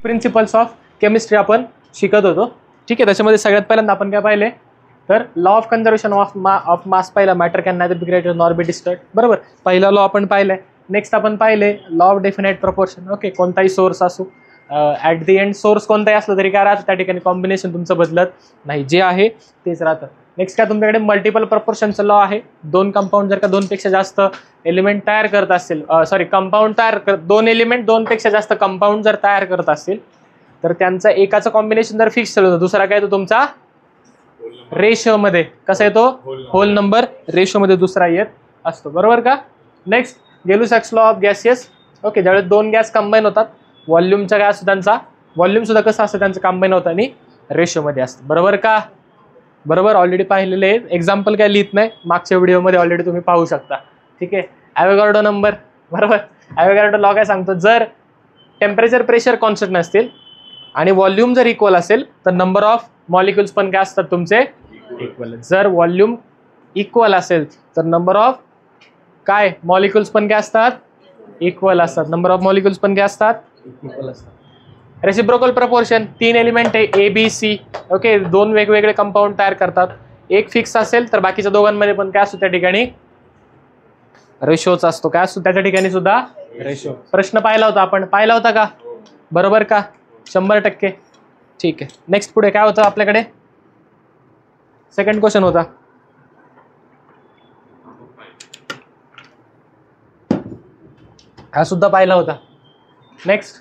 Principles of chemistry आपण शिकत होतो. ठीक आहे, त्याच्यामध्ये सगळ्यात पहिल्यांदा आपण काय पाहिले तर law of conservation of mass पाहिला. Matter can neither be created nor be destroyed. बरोबर, पहिला लॉ आपण पाहिलाय. नेक्स्ट आपण पाहिले law of definite proportion. Okay, कोणताही सोर्स असो ॲट दी एंड सोर्स कोणताही असलं तरी काय राहतं त्या ठिकाणी कॉम्बिनेशन तुमचं बदलत नाही, जे आहे तेच राहतं. नेक्स्ट काय तुमच्याकडे मल्टिपल प्रपोर्शनचं लॉ आहे. दोन कंपाऊंड जर का दोनपेक्षा जास्त एलिमेंट तयार करत असतील, कंपाऊंड दोन एलिमेंट दोनपेक्षा जास्त कंपाऊंड जर तयार करत असतील तर त्यांचं एकाचं कॉम्बिनेशन जर फिक्स झालं दुसरा काय तो तुमचा रेशोमध्ये कसा येतो, होल नंबर रेशोमध्ये दुसरा येत असतो. बरोबर का. Next Gay Lussac's law of gases. Okay, ज्यावेळेस दोन गॅस कंबाईन होतात व्हॉल्यूमचा काय असतो त्यांचा व्हॉल्यूम सुद्धा कसं असतं त्यांचं कंबाईन होतं आणि रेशोमध्ये असतं. बरोबर का. बरोबर, ऑलरेडी पाहिलेले आहे. एक्झाम्पल काय लिहित नाही, मागच्या व्हिडिओमध्ये ऑलरेडी तुम्ही पाहू शकता. ठीक आहे. ॲव्होगाड्रो नंबर. बरोबर, ॲव्होगाड्रो लॉ काय सांगतो, जर टेम्परेचर प्रेशर कॉन्स्टंट नसतील आणि व्हॉल्यूम जर इक्वल असेल तर नंबर ऑफ मॉलिक्युल्स पण काय असतात तुमचे इक्वल. जर व्हॉल्यूम इक्वल असेल तर नंबर ऑफ काय मॉलिक्युल्स पण काय असतात इक्वल असतात. नंबर ऑफ मॉलिक्युल्स पण काय असतात इक्वल असतात. रेसिप्रोकल प्रपोर्शन, तीन एलिमेंट आहे ए बी सी. ओके, दोन वेगवेगळे कंपाऊंड तयार करतात. एक फिक्स असेल तर बाकीच्या दोघांमध्ये पण काय असतो त्या ठिकाणी रेशोच असतो. काय असतो त्याच्या ठिकाणी सुद्धा रेशो. प्रश्न पाहिला होता आपण, पाहिला होता का. बरोबर का, 100%. ठीक आहे. नेक्स्ट पुढे काय होतं आपल्याकडे, सेकंड क्वेश्चन होता. हा सुद्धा पाहिला होता. नेक्स्ट.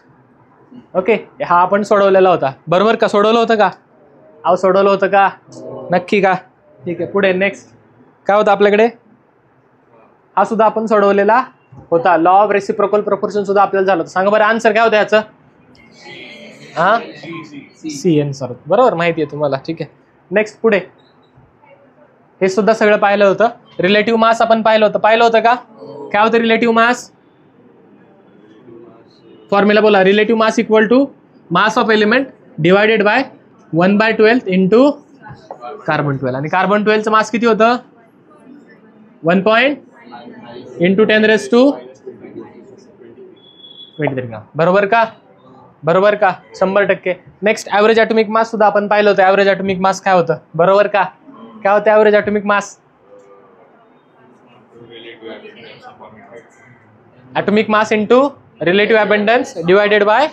ओके, हा आपण सोडवलेला होता. बरोबर का, सोडवलं होतं का. अहो सोडवलं होतं का, नक्की का. ठीक आहे, पुढे नेक्स्ट काय होतं आपल्याकडे, हा सुद्धा आपण सोडवलेला होता. लॉ ऑफ रेसिप्रोकल प्रपोर्शन सुद्धा आपल्याला झालं होतं. सांगा बरं आन्सर काय होतं याचं. हा सी एन सर, बरोबर माहिती आहे तुम्हाला. ठीक आहे. नेक्स्ट पुढे हे सुद्धा सगळं पाहिलं होतं. रिलेटिव्ह मास आपण पाहिलं होतं का. काय होतं रिलेटिव्ह मास, फॉर्म्युला बोला. Relative mass equal to mass of element divided by 1/12 into carbon 12. आणि कार्बन 12चं मास किती होतं 1 इंटू 10⁻23 ग्राम. बरोबर का. बरोबर का, 100%. नेक्स्ट ॲव्हरेज ॲटॉमिक मास सुद्धा आपण पाहिलं होतं. ॲव्हरेज ॲटॉमिक मास काय होतं, बरोबर का. काय होतं average atomic mass, atomic mass into relative abundance divided by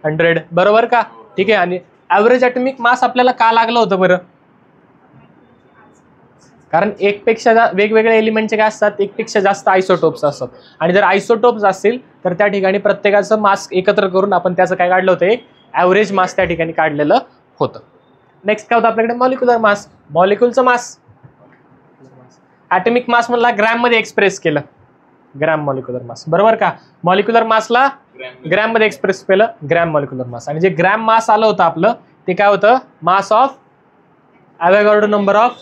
100. बरोबर का. ठीक आहे. आणि ॲव्हरेज ॲटॉमिक मास आपल्याला का लागलं होतं बरं, कारण एकपेक्षा वेगवेगळे एलिमेंटचे काय असतात, एकपेक्षा जास्त आयसोटोप्स असतात. आणि जर आयसोटोप्स असतील तर त्या ठिकाणी प्रत्येकाचं मास एकत्र करून आपण त्याचं काय काढलं होतं, एक ॲव्हरेज मास त्या ठिकाणी काढलेलं होतं. नेक्स्ट काय होतं आपल्याकडे, मॉलिक्युलर मास. मॉलिक्युलचं मास, ॲटॉमिक मास म्हणला ग्रॅममध्ये एक्सप्रेस केलं, ग्रॅम मॉलिक्युलर मास. बरोबर का. मॉलिक्युलर मासला ग्रॅममध्ये एक्सप्रेस केलं, ग्रॅम मॉलिक्युलर मास. आणि जे ग्रॅम मास आलं होतं आपलं ते काय होतं, mass of Avogadro number of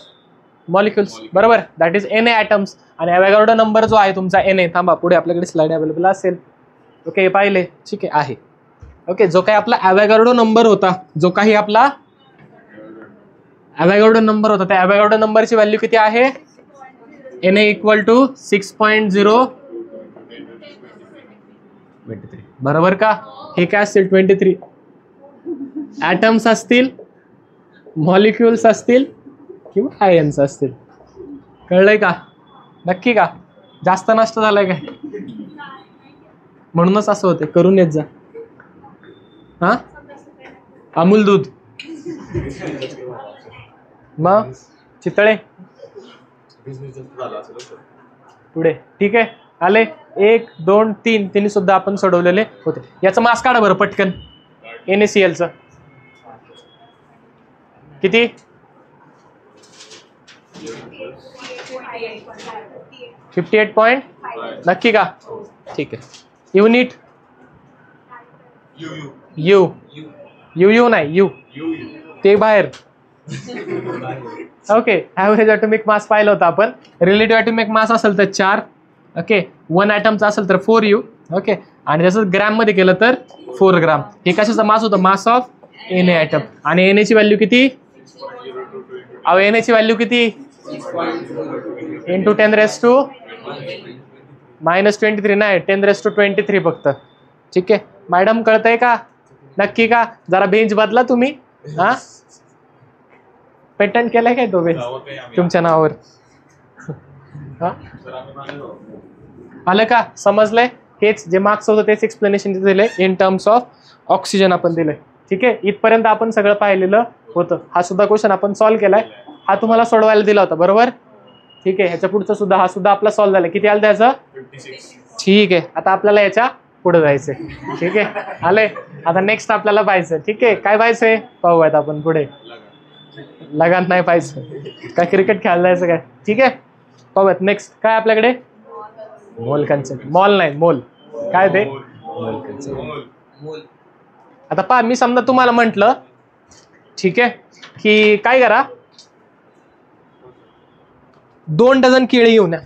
molecules. बरोबर, that is N A atoms. आणि ॲव्होगाड्रो नंबर जो आहे तुमचा एन ए, थांबा पुढे आपल्याकडे स्लाइड अवेलेबल असेल. ओके, पाहिले. ठीक आहे. ओके, जो काही आपला ॲव्होगाड्रो नंबर होता, जो काही आपला ॲव्होगाड्रो नंबर होता त्या ॲव्होगाड्रो नंबरची व्हॅल्यू किती आहे, एन ए इक्वल टू 6.023. बरोबर का. हे काय असतील 23 ॲटम्स असतील, मॉलिक्युल्स असतील किंवा आयन्स असतील. कळलंय का, नक्की का. जास्त नष्ट झालंय काय, म्हणूनच असं होते, करून येत जा. हा अमूल दूध, मग चितळे पुढे. ठीक आहे, आले 1 2 3 तिन्ही सुद्धा आपण सोडवलेले होते. याचं मास काढा बरं पटकन. NaClचं किती, 58. नक्की का. ठीक आहे. युनिट यू यू नाही यू ते बाहेर. ओके, ॲव्हरेज ॲटॉमिक मास पाहिलं होतं आपण. रिलेटिव्ह ॲटॉमिक मास असेल तर 4. ओके, 1 ॲटमचा असेल तर 4U. ओके, आणि जसं ग्रॅममध्ये केलं तर 4 ग्राम. हे कशाचा मास होतं, मास ऑफ Na ॲटम. आणि Na ची व्हॅल्यू किती, अहो Na ची व्हॅल्यू किती इंटू 10⁻⁻23 नाही 10⁻23 फक्त. ठीक आहे मॅडम, कळतंय का. नक्की का? जरा बेंच बदला तुम्ही. हा, पेटंट केलाय काय तो बेंच तुमच्या नावावर? आलं का? समजलंय? हेच जे मार्क्स होतं तेच एक्सप्लेनेशन दिले इन टर्म्स ऑफ ऑक्सिजन आपण दिलंय. ठीक आहे, इथपर्यंत आपण सगळं पाहिलेलं होतं. हा सुद्धा क्वेश्चन आपण सॉल्व्ह केलाय. हा तुम्हाला सोडवायला दिला होता बरोबर. ठीक आहे, ह्याच्या पुढचा सुद्धा हा सुद्धा आपला सॉल्व्ह झाला. किती आलं त्याचं? 56. ठीक आहे, आता आपल्याला याच्या पुढे जायचंय. ठीक आहे, आले. आता नेक्स्ट आपल्याला पाहायचं. ठीक आहे, काय पाहायचंय पाहूयात आपण पुढे. लगान नाही पाहायचं काय, क्रिकेट खेळायला जायचं काय? ठीक आहे, पाहूयात नेक्स्ट काय आपल्याकडे. मोल कन्सेप्ट. मॉल नाही, मोल. काय ते? मोल कन्सेप्ट. आता पहा, मी समजा तुम्हाला म्हंटल, ठीक आहे, की काय करा, 2 डझन केळी घेऊन या.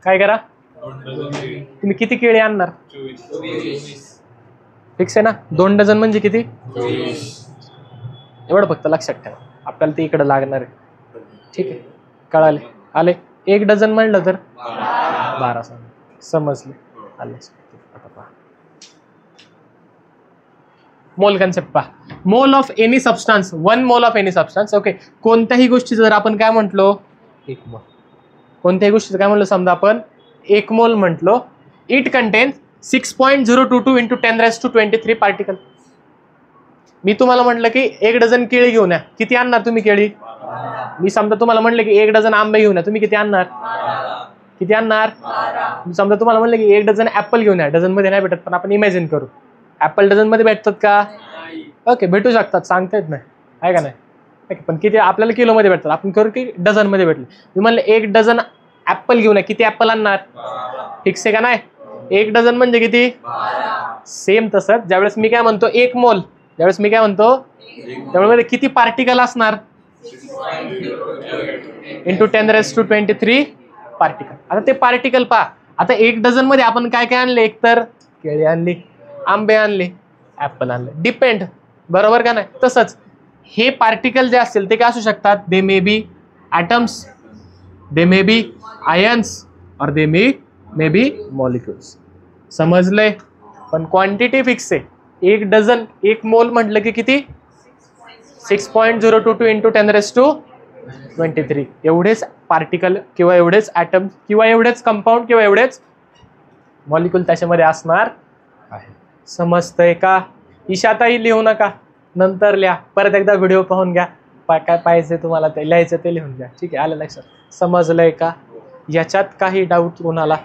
काय करा? तुम्ही किती केळी आणणार? फिक्स आहे ना? 2 डझन म्हणजे किती? एवढं फक्त लक्षात ठेवा, आपल्याला ते इकडे लागणार आहे. ठीक आहे, कळाले? आले. 1 डझन म्हणलं तर 12. समजले? आले. आता पहा, मोल कन्सेप्ट पहा. Mole of any substance, 1 mole of any substance. Okay, कोणत्याही गोष्टीचं जर आपण काय म्हटलो, 1 मोल. कोणत्याही गोष्टीचं काय म्हणलं, समजा आपण 1 मोल म्हटलो, इट कंटेन्स 6.022 × 10⁻23 पार्टिकल. मी तुम्हाला म्हटलं की 1 डझन केळी घेऊन या. किती आणणार तुम्ही केळी? मी समजा तुम्हाला म्हटलं की 1 डझन आंबे घेऊन या. तुम्ही किती आणणार? किती आणणार? समजा तुम्हाला म्हटलं की 1 डझन ऍपल घेऊन या. डझन मध्ये नाही भेटत, पण आपण इमॅजिन करू. ऍपल डझन मध्ये भेटतात का? ओके, भेटू शकतात, सांगता येत नाही, आहे का नाही? ओके, पण किती आपल्याला किलो मध्ये भेटतात? आपण करू की डझन मध्ये भेटले. मी म्हणलं 1 डझन ऍपल घेऊन या. किती ऍपल आणणार? फिक्स आहे का नाही? 1 डझन म्हणजे किती? सेम तसंच ज्यावेळेस मी काय म्हणतो 1 मोल, ज्यावेळेस मी काय म्हणतो त्यावेळेस किती पार्टिकल असणार? × 10⁻23 पार्टिकल. आता ते पार्टिकल पहा. आता 1 डझन मध्ये आपण काय काय आणले? एक तर केळी आणली, आंबे आणले, ऍपल आणले, डिपेंड, बरोबर का नाही? तसंच हे पार्टिकल जे असतील ते काय असू शकतात? दे may be atoms, they may be ions, और दे मे बी मॉलिक्युल्स. समजलंय? पण क्वांटिटी फिक्स आहे. 1 डझन, 1 मोल म्हटलं की किती? 6.022 × 10⁻23. एवढेच पार्टिकल किंवा एवढेच ॲटम किंवा एवढेच कंपाऊंड किंवा एवढेच मॉलिक्यूल त्याच्यामध्ये असणार आहे. समजतंय का? इशाताही लिहू नका, नंतर लिहा. परत एकदा व्हिडिओ पाहून घ्या, काय पाहिजे तुम्हाला ते लिहायचं ते लिहून घ्या. ठीक आहे, आलं लक्षात? समजलंय का? याच्यात काही डाऊट कोणाला?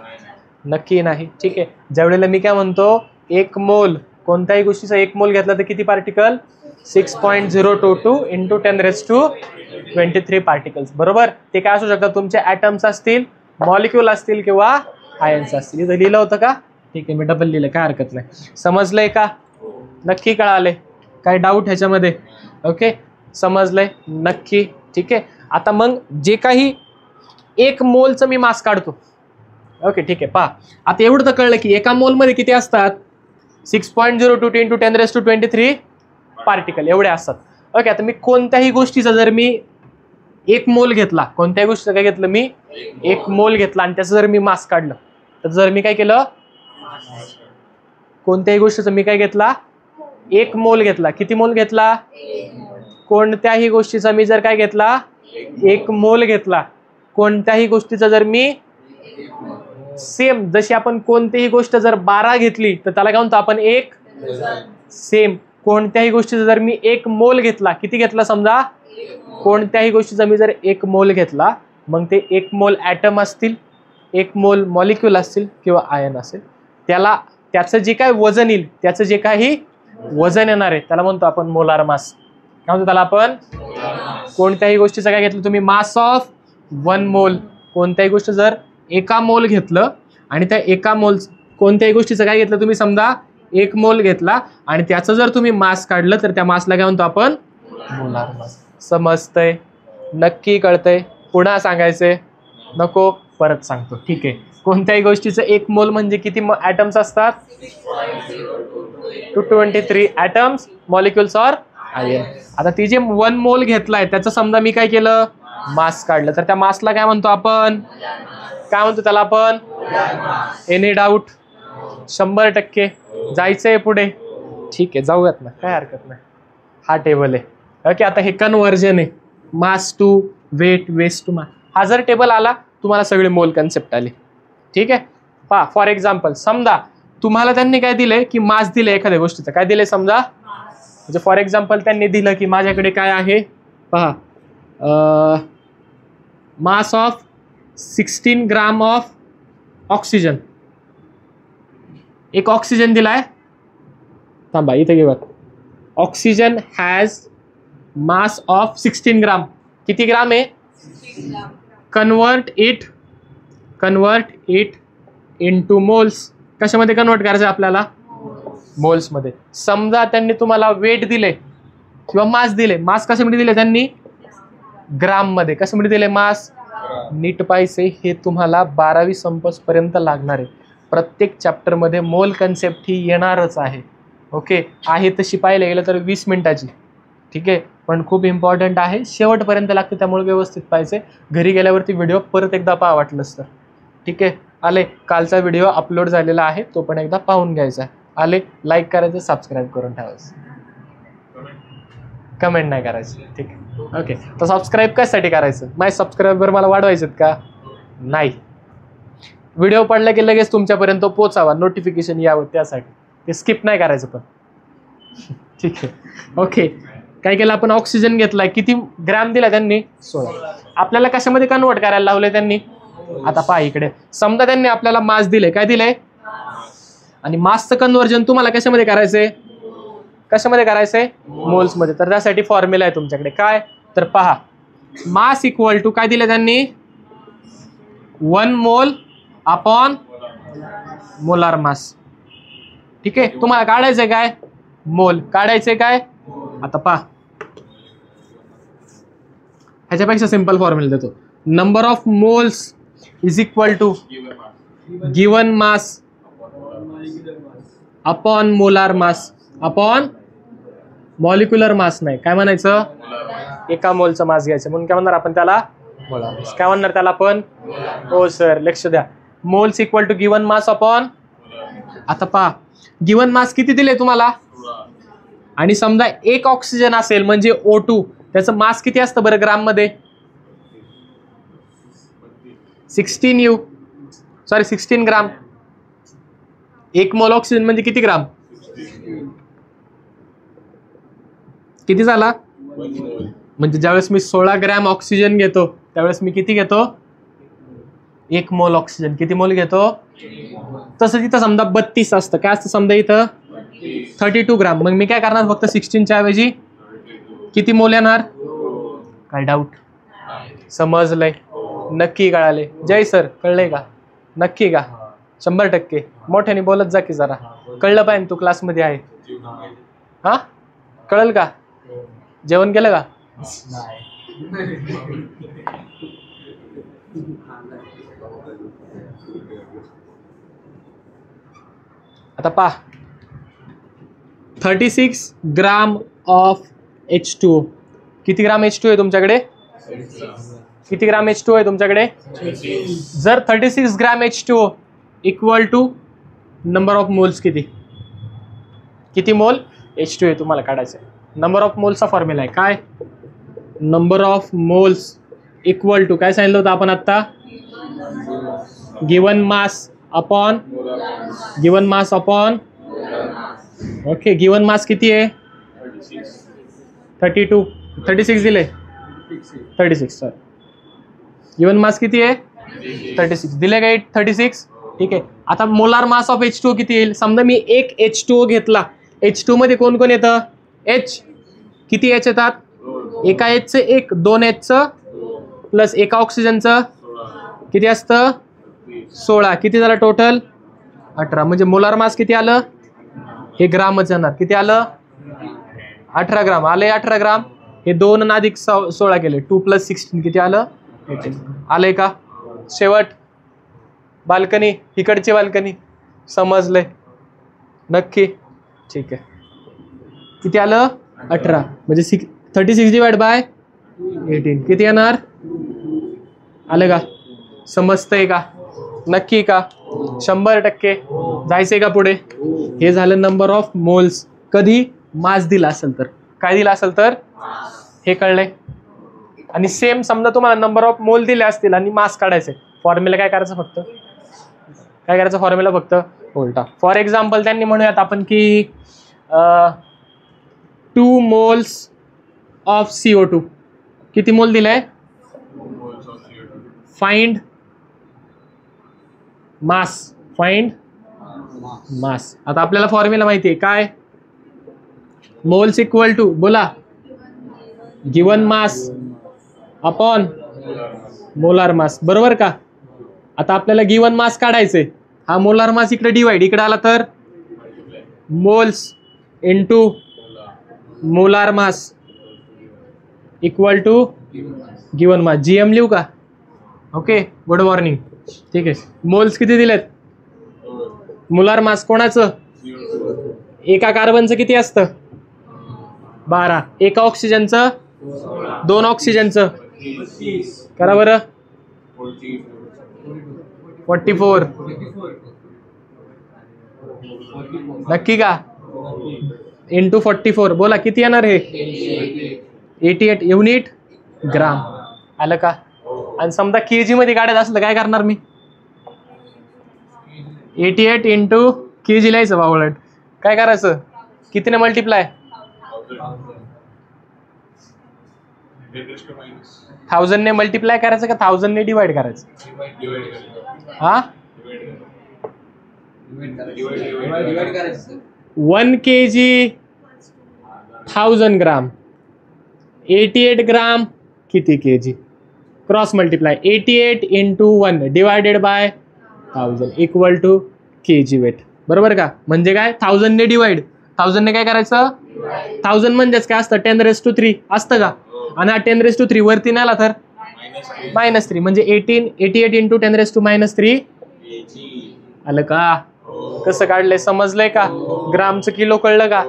नक्की नाही. ठीक आहे, ज्यावेळेला मी काय म्हणतो 1 मोल, कोणत्याही गोष्टीचा 1 मोल घेतला तर किती पार्टिकल? 6.022 × 10⁻23 पार्टिकल्स. बरोबर. ते काय असू शकतात? तुमचे ॲटम्स असतील, मॉलिक्यूल असतील किंवा आयन्स असतील. इथं लिहिलं होतं का? ठीक आहे, मी डबल लिहिलं, काय हरकत नाही. समजलंय का? नक्की कळाले? काय डाऊट ह्याच्यामध्ये? ओके, समजलंय नक्की? ठीक आहे, आता मग जे काही 1 मोलचं मी मास काढतो. ओके, ठीक आहे, पहा. आता एवढं तर कळलं की एका मोलमध्ये किती असतात? 6.022 × 10⁻23 पार्टिकल एवढे असतात. ओके, आता मी कोणत्याही गोष्टीचा जर मी 1 मोल घेतला, कोणत्याही गोष्टीचं काय घेतलं मी? 1 मोल घेतला आणि त्याचं जर मी मास काढलं, तर जर मी काय केलं, कोणत्याही गोष्टीचं मी काय घेतला? 1 मोल घेतला. किती मोल घेतला? कोणत्याही गोष्टीचा मी जर काय घेतला? 1 मोल घेतला. कोणत्याही गोष्टीचा जर मी सेम, जशी आपण कोणतीही गोष्ट जर 12 घेतली तर त्याला काय म्हणतो आपण? 1 सेम. कोणत्याही गोष्टीचा जर मी 1 मोल घेतला, किती घेतला? समजा कोणत्याही गोष्टीचा मी जर 1 मोल घेतला, मग ते 1 मोल ॲटम असतील, 1 मोल मॉलिक्यूल असतील किंवा आयन असेल, त्याचं जे काय वजन येईल, त्याचं जे काही वजन येणार आहे त्याला म्हणतो आपण मोलार मास. काय म्हणतो त्याला आपण? कोणत्याही गोष्टीचं काय घेतलं तुम्ही? मास ऑफ 1 मोल. कोणत्याही गोष्ट जर 1 मोल घेतलं आणि त्या 1 मोल, कोणत्याही गोष्टीचं काय घेतलं तुम्ही? समजा 1 मोल घेतला आणि त्याचं जर तुम्ही मास काढलं तर त्या मासला काय म्हणतो आपण? Molar mass. समजतंय? नक्की कळतंय? पुन्हा सांगायचंय? नको, परत सांगतो. ठीक आहे, कोणत्याही गोष्टीचं 1 मोल म्हणजे किती ॲटम्स असतात? 223 ॲटम्स, मॉलिक्युल्स और आयन. आता ती जे 1 मोल घेतलाय त्याचं समजा मी काय केलं? मास काढलं, तर त्या मासला काय म्हणतो आपण? काय म्हणतो त्याला आपण? Any doubt? 100% जायचंय पुढे. ठीक आहे, जाऊयात ना, काय हरकत नाही. हा टेबल आहे. ओके, आता हे कन्व्हर्जन आहे, mass to weight, weight to mass. हा जर टेबल आला तुम्हाला सगळे मोल कन्सेप्ट आली. ठीक आहे. पहा फॉर एक्झाम्पल, समजा तुम्हाला त्यांनी काय दिलंय की मास दिले एखाद्या गोष्टीचं, काय दिलंय समजा, म्हणजे फॉर एक्झाम्पल त्यांनी दिलं की माझ्याकडे काय आहे, पहा mass of 16 gram of oxygen. एक ऑक्सिजन दिलाय, थांबा इथे घेऊयात. ऑक्सिजन हॅज मास ऑफ 16 ग्राम. किती ग्राम आहे? Convert it into moles. कशामध्ये कन्वर्ट करायचं आपल्याला? मोल्समध्ये. समजा त्यांनी तुम्हाला वेट दिले किंवा मास दिले. मास कशामध्ये दिले त्यांनी? ग्राम मध्ये. कशामध्ये दिले मास? नीट पाहिजे, हे तुम्हाला 12वी संपपर्यंत लागणार आहे. प्रत्येक चॅप्टरमध्ये मोल कन्सेप्ट ही येणारच आहे. ओके, आहे तशी पाहायला गेलं तर 20 मिनिटाची. ठीक आहे, पण खूप इम्पॉर्टंट आहे, शेवटपर्यंत लागते, त्यामुळे व्यवस्थित पाहिजे. घरी गेल्यावरती व्हिडिओ परत एकदा पहा वाटलंच तर. ठीक आहे, आले कालचा व्हिडिओ अपलोड झालेला आहे, तो पण एकदा पाहून घ्यायचा. आले लाईक करायचं, सबस्क्राईब करून ठेवायचं, कमेंट नाही करायची. ठीक आहे, ओके. तर सबस्क्राईब कशासाठी करायचं? माझे सबस्क्रायबर मला वाढवायचेत का? नाही, व्हिडिओ पडला की लगेच तुमच्यापर्यंत पोचावा, नोटिफिकेशन यावं, त्यासाठी. ते स्किप नाही करायचं पण. ठीक आहे, ओके. काय केलं आपण? ऑक्सिजन घेतलाय. किती ग्रॅम दिला त्यांनी? 16. आपल्याला कशामध्ये कन्वर्ट करायला लावले त्यांनी? आता पहा इकडे, समजा त्यांनी आपल्याला मास दिले. काय दिले? आणि मासचं कन्वर्जन तुम्हाला कशामध्ये करायचंय? कशामध्ये करायचंय? मोल्समध्ये. तर त्यासाठी फॉर्म्युला आहे तुमच्याकडे. काय? तर पहा, मास इक्वल टू काय दिले त्यांनी? 1 मोल अपॉन मोलार मास. ठीक आहे, तुम्हाला काढायचंय काय? मोल. काढायचंय काय? आता पहा, ह्याच्यापेक्षा सिंपल फॉर्म्युला देतो. Number of moles is equal to given mass upon molar mass upon molecular mass. नाही, काय म्हणायचं? एका मोलचं मास घ्यायचं, म्हणून काय म्हणणार आपण त्याला? Molar mass. काय म्हणणार त्याला आपण? हो सर, लक्ष द्या. Moles equal to given mass upon. आता पहा, गिवन मास किती दिले तुम्हाला? आणि समजा एक ऑक्सिजन असेल म्हणजे O2, त्याचं मास किती असतं बरं ग्राम मध्ये? 16 ग्राम. 1 मोल ऑक्सिजन म्हणजे किती ग्राम? किती झाला? म्हणजे ज्यावेळेस मी 16 ग्रॅम ऑक्सिजन घेतो त्यावेळेस मी किती घेतो? 1 मोल ऑक्सिजन. किती मोल घेतो? तसं तिथं समजा 32 असतं. काय असतं समजा इथं? 32 ग्राम. मग मी काय करणार? फक्त 16च्या ऐवजी किती मोल येणार? काय डाऊट? समजलंय? नक्की कळाले? जय सर, कळलंय का? नक्की का? 100%. मोठ्याने बोलत जा की जरा. कळलं पाहिजे, तू क्लासमध्ये आहे. हा, कळलं का? जेवण केलं का? आता पहा, 36 ग्राम ऑफ H2O. किती ग्राम H2O आहे तुमच्याकडे? किती ग्राम H2O आहे तुमच्याकडे? जर 36 gram H2O equal to number of moles किती? किती मोल H2O आहे तुम्हाला काढायचं? नंबर ऑफ मोल्सचा फॉर्म्युला आहे काय? Number of moles equal to काय सांगितलं होतं आपण आता? Given mass upon okay. Given mass किती आहे? 36 दिले. 36 सर. गिवन मास किती आहे? 36 दिले काय? 36. ठीक आहे. आता मोलार मास ऑफ H2O किती येईल? समजा मी एक H2O घेतला. H2O मध्ये कोण कोण येतं? H. किती H येतात? एका Hचं 1, 2 Hचं प्लस एका ऑक्सिजनचं किती असतं? 16. किती झालं टोटल? 18. म्हणजे मोलार मास किती आलं? हे ग्रामच येणार. किती आलं? 18 ग्राम. आले 18 ग्राम. हे 2 आणि अधिक 16 केले. 2 + 16 किती आलं? 18. आलंय का? शेवट बाल्कनी, इकडची बाल्कनी. समजलंय? नक्की? ठीक आहे. किती आलं? 18. म्हणजे 36 डिवाइड बाय 18 किती येणार? आलं का? समजतंय का? नक्की का? 100%. जायचंय का पुढे? हे झालं नंबर ऑफ मोल्स. कधी मास दिला असेल तर. काय दिला असेल तर हे कळलंय. आणि सेम समजा तुम्हाला नंबर ऑफ मोल दिले असतील आणि मास काढायचे, फॉर्म्युला काय करायचं फक्त, काय करायचं फॉर्म्युला फक्त उलटा. फॉर एक्झाम्पल त्यांनी म्हणूयात आपण की 2 moles ऑफ CO2. किती मोल दिलाय? फाइंड मास. फाइंड मास. आता आपल्याला फॉर्म्युला माहिती आहे काय, मोल्स इक्वल टू बोला given mass upon molar mass, बरोबर का. आता आपल्याला गिवन मास काढायचंय, हा मोलार मास इकडे डिवाइड, इकडे आला तर moles into molar mass equal to given mass. GM लिहू का? Okay, good morning. ठीक आहे. मोल्स किती दिलेत? मोलार मास कोणाचं? एका कार्बनचं किती असतं? 12. एका ऑक्सिजनचं? 2 ऑक्सिजनचं? करा बरं. 44. नक्की का? इंटू 44 बोला किती येणार हे? 88 युनिट ग्राम. आलं का? आणि समजा केजी मध्ये काढायचं असलं काय करणार मी? 88 इंटू केजी लिहायचं बावळट. काय करायचं? कितीने मल्टिप्लाय? 1000 ने मल्टिप्लाय करायचं का 1000 ने डिवाइड करायचं? हा, 1 kg 1000 ग्राम, 88 ग्राम किती KG? Cross multiply 88 into 1 divided by 1000 equal to KG weight, बरोबर का. म्हणजे काय, 1000 ने डिवाइड, 1000 ने काय करायचं? 1000 म्हणजेच काय असतं? 10⁻³ असतं का. आणि हा 10⁻³ वरती नाही आला तर -3, म्हणजे 88 इंटू 10⁻³ आलं का. कसं काढलंय समजलंय का? ग्रामचं किलो कळलं का?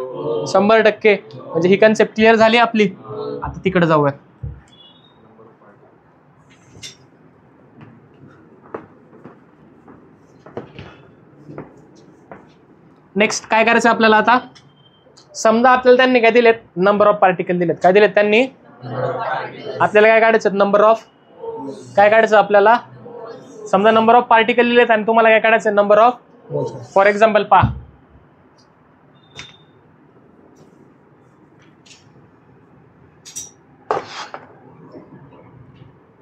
100%. म्हणजे ही कन्सेप्ट क्लिअर झाली आपली. आता तिकडे जाऊया. नेक्स्ट काय करायचं आपल्याला आता? समजा आपल्याला त्यांनी काय दिलेत? नंबर ऑफ पार्टिकल दिलेत. काय दिलेत त्यांनी? आपल्याला काय काढायचं? नंबर ऑफ काय काढायचं आपल्याला? समजा नंबर ऑफ पार्टिकल दिलेत आणि तुम्हाला काय काढायचं? Number of. फॉर एक्झाम्पल पहा,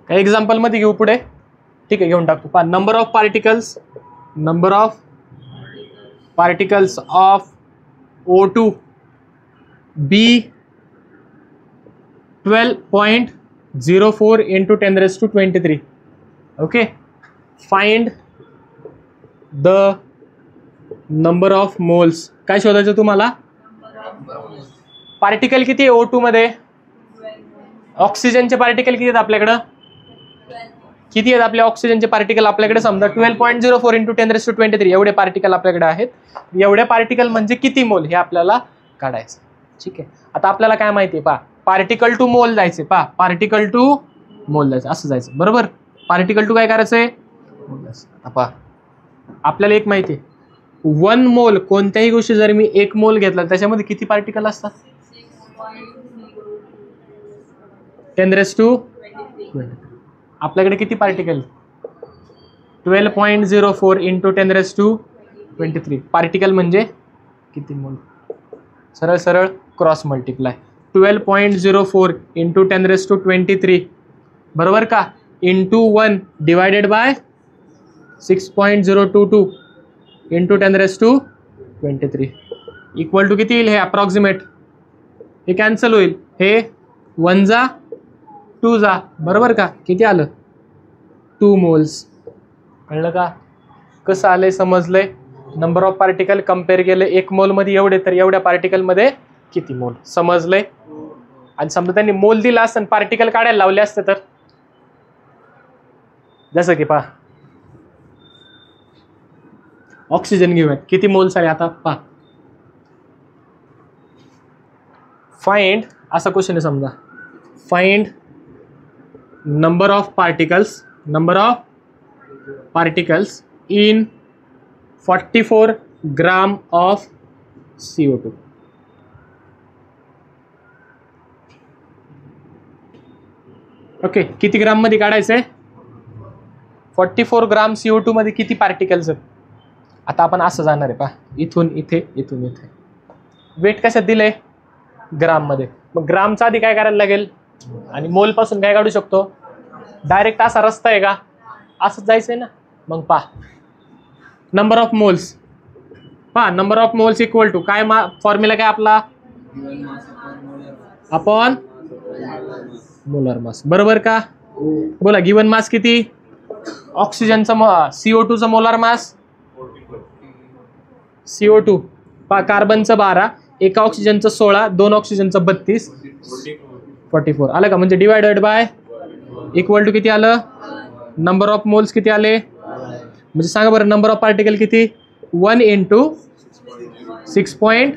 काही एक्झाम्पल मध्ये घेऊ पुढे. ठीक आहे, घेऊन टाकतो. पहा, number of particles of O2 be 12.04 into 10⁻23. Okay, find the number of moles. काय शोधायचं तुम्हाला? पार्टिकल किती आहे O2 मध्ये? ऑक्सिजनचे पार्टिकल किती आहेत आपल्याकडं? किती आहेत आपले ऑक्सिजनचे पार्टिकल आपल्याकडे? समजा 12.04 इंटू 10⁻23 एवढे पार्टिकल आपल्याकडे आहेत. एवढे पार्टिकल म्हणजे किती मोल हे आपल्याला काढायचं. ठीक आहे. आता आपल्याला काय माहिती आहे? पहा, पार्टिकल टू मोल जायचे. पहा, पार्टिकल टू मोल जायचं, असं जायचं, बरोबर. पार्टिकल टू काय करायचंय? मोल जायचं. आता पहा, आपल्याला एक माहिती आहे, 1 मोल कोणत्याही गोष्टी जर मी 1 मोल घेतला त्याच्यामध्ये किती पार्टिकल असतात? 10⁻23. आपल्याकडे किती पार्टिकल? 12.04 इंटू 10⁻23. पार्टिकल म्हणजे किती मोल? सरळ सरळ क्रॉस मल्टिप्लाय. 12.04 इंटू 10⁻23 बरोबर का, into 1 divided by 6.022 into 10⁻23 equal to किती येईल? हे अप्रॉक्सिमेट, हे कॅन्सल होईल, हे 1 जा 2 जा, बरोबर का. किती आलं? 2 मोल्स. कळलं का? कसं आलंय समजलंय? नंबर ऑफ पार्टिकल कम्पेअर केलं, 1 मोल मध्ये एवढे, तर एवढ्या पार्टिकल मध्ये किती मोल, समजलंय. आणि समजा त्यांनी मोल दिला असतं पार्टिकल काढायला लावले असते तर, जसं की पहा, ऑक्सिजन घेऊयात, किती मोल्स आहे आता पहा. फाइंड, असा क्वेश्चन आहे समजा, find number of particles in 44 gram of CO2. Okay, किती ग्राम मध्ये काढायचंय? 44 ग्राम CO2 मध्ये किती पार्टिकल्स आहेत? आता आपण असं जाणार आहे पहा, इथून इथे इथून इथे. वेट कशात दिलंय? ग्राम मध्ये. मग ग्रामचा आधी काय करायला लागेल? आणि मोल पासून काय काढू शकतो? डायरेक्ट असा रस्ता आहे का? असंच जायचंय ना. मग पहा, नंबर ऑफ मोल्स पहा, number of moles equal to काय? फॉर्म्युला काय आपला? Upon molar mass. बरोबर का? बोला, गिवन मास किती? ऑक्सिजनचा CO2 चा मोलार मास CO2 पहा, कार्बनचं 12, एका ऑक्सिजनचं 16, 2 ऑक्सिजनचं 32, 44 आलं का? म्हणजे डिवायडेड बाय इक्वल टू किती आलं? नंबर ऑफ मोल्स किती आले? म्हणजे सांगा बरं, नंबर ऑफ पार्टिकल किती? 1 into 6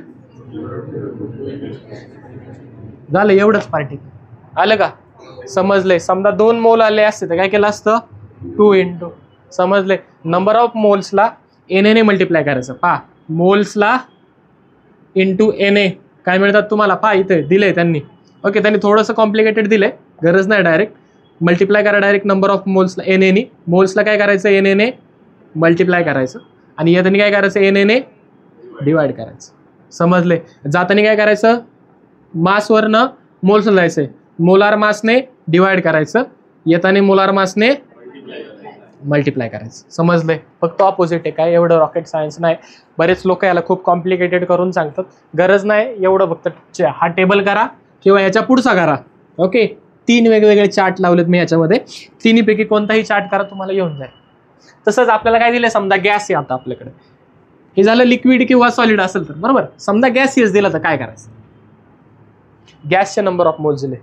झालं, एवढंच पार्टिकल. आलं का? समजलंय? समजा 2 मोल आले असते तर काय केलं असतं? 2 into. समजले? नंबर ऑफ मोल्सला Na ने मल्टिप्लाय करायचं. पहा, मोल्सला इंटू Na काय मिळतात तुम्हाला? पहा, इथे दिलंय त्यांनी. ओके, त्यांनी थोडंसं कॉम्प्लिकेटेड दिलंय, गरज नाही. डायरेक्ट मल्टिप्लाय करा, डायरेक्ट नंबर ऑफ मोल्सला Na ने. मोल्सला काय करायचं? Na ने मल्टिप्लाय करायचं आणि येताना काय करायचं? Na ने डिवाइड करायचं. समजले? जाताना काय करायचं? मासवरनं मोल्सला जायचंय, मोलार मासने डिवाइड करायचं, येताना मोलार मासने मल्टिप्लाय करायचं. समजलंय? फक्त ऑपोजिट आहे, काय एवढं रॉकेट सायन्स नाही. बरेच लोक याला खूप कॉम्प्लिकेटेड करून सांगतात, गरज नाही एवढं. फक्त हा टेबल करा किंवा याच्या पुढचा करा. ओके, 3 वेगवेगळे चार्ट लावलेत मी याच्यामध्ये, तिन्हीपैकी कोणताही चार्ट करा, तुम्हाला येऊन जाईल. तसंच आपल्याला काय दिलं? समजा गॅस आहे आता आपल्याकडे. हे झालं लिक्विड किंवा सॉलिड असेल तर. बरोबर, समजा गॅसियस दिला तर काय करायचं? गॅसचे नंबर ऑफ मोल्स दिले.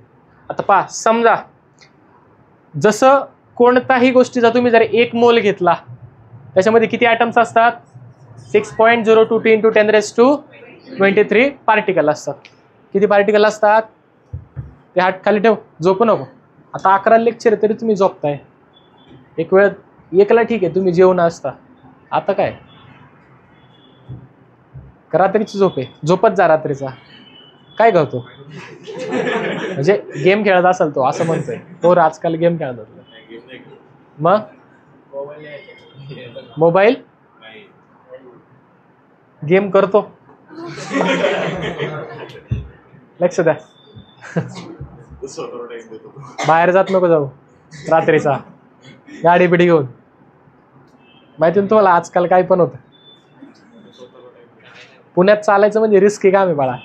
आता पहा, समजा जसं कोणताही गोष्टीचा तुम्ही जर 1 मोल घेतला, त्याच्यामध्ये किती ॲटम्स असतात? 6.02 × 10⁻23 पार्टिकल असतात. किती पार्टिकल असतात? ते हात खाली ठेव, झोपू नको. आता 11 लेक्चर तरी तुम्ही झोपताय. एक वेळ एकला ठीक आहे, तुम्ही जेवण असता. आता काय? रात्रीची झोप आहे, झोपत जा रात्रीचा. काय करतो? म्हणजे गेम खेळत असेल तो, असं म्हणतोय. पोर आजकाल गेम खेळत असतो. मग मोबाईल गेम करतो. लक्ष द्या, बाहेर जात नको जाऊ रात्रीचा, गाडी बिडी घेऊन. माहिती ना तुम्हाला आजकाल काय पण होतं. पुण्यात चालायचं म्हणजे रिस्की काम आहे बाळा.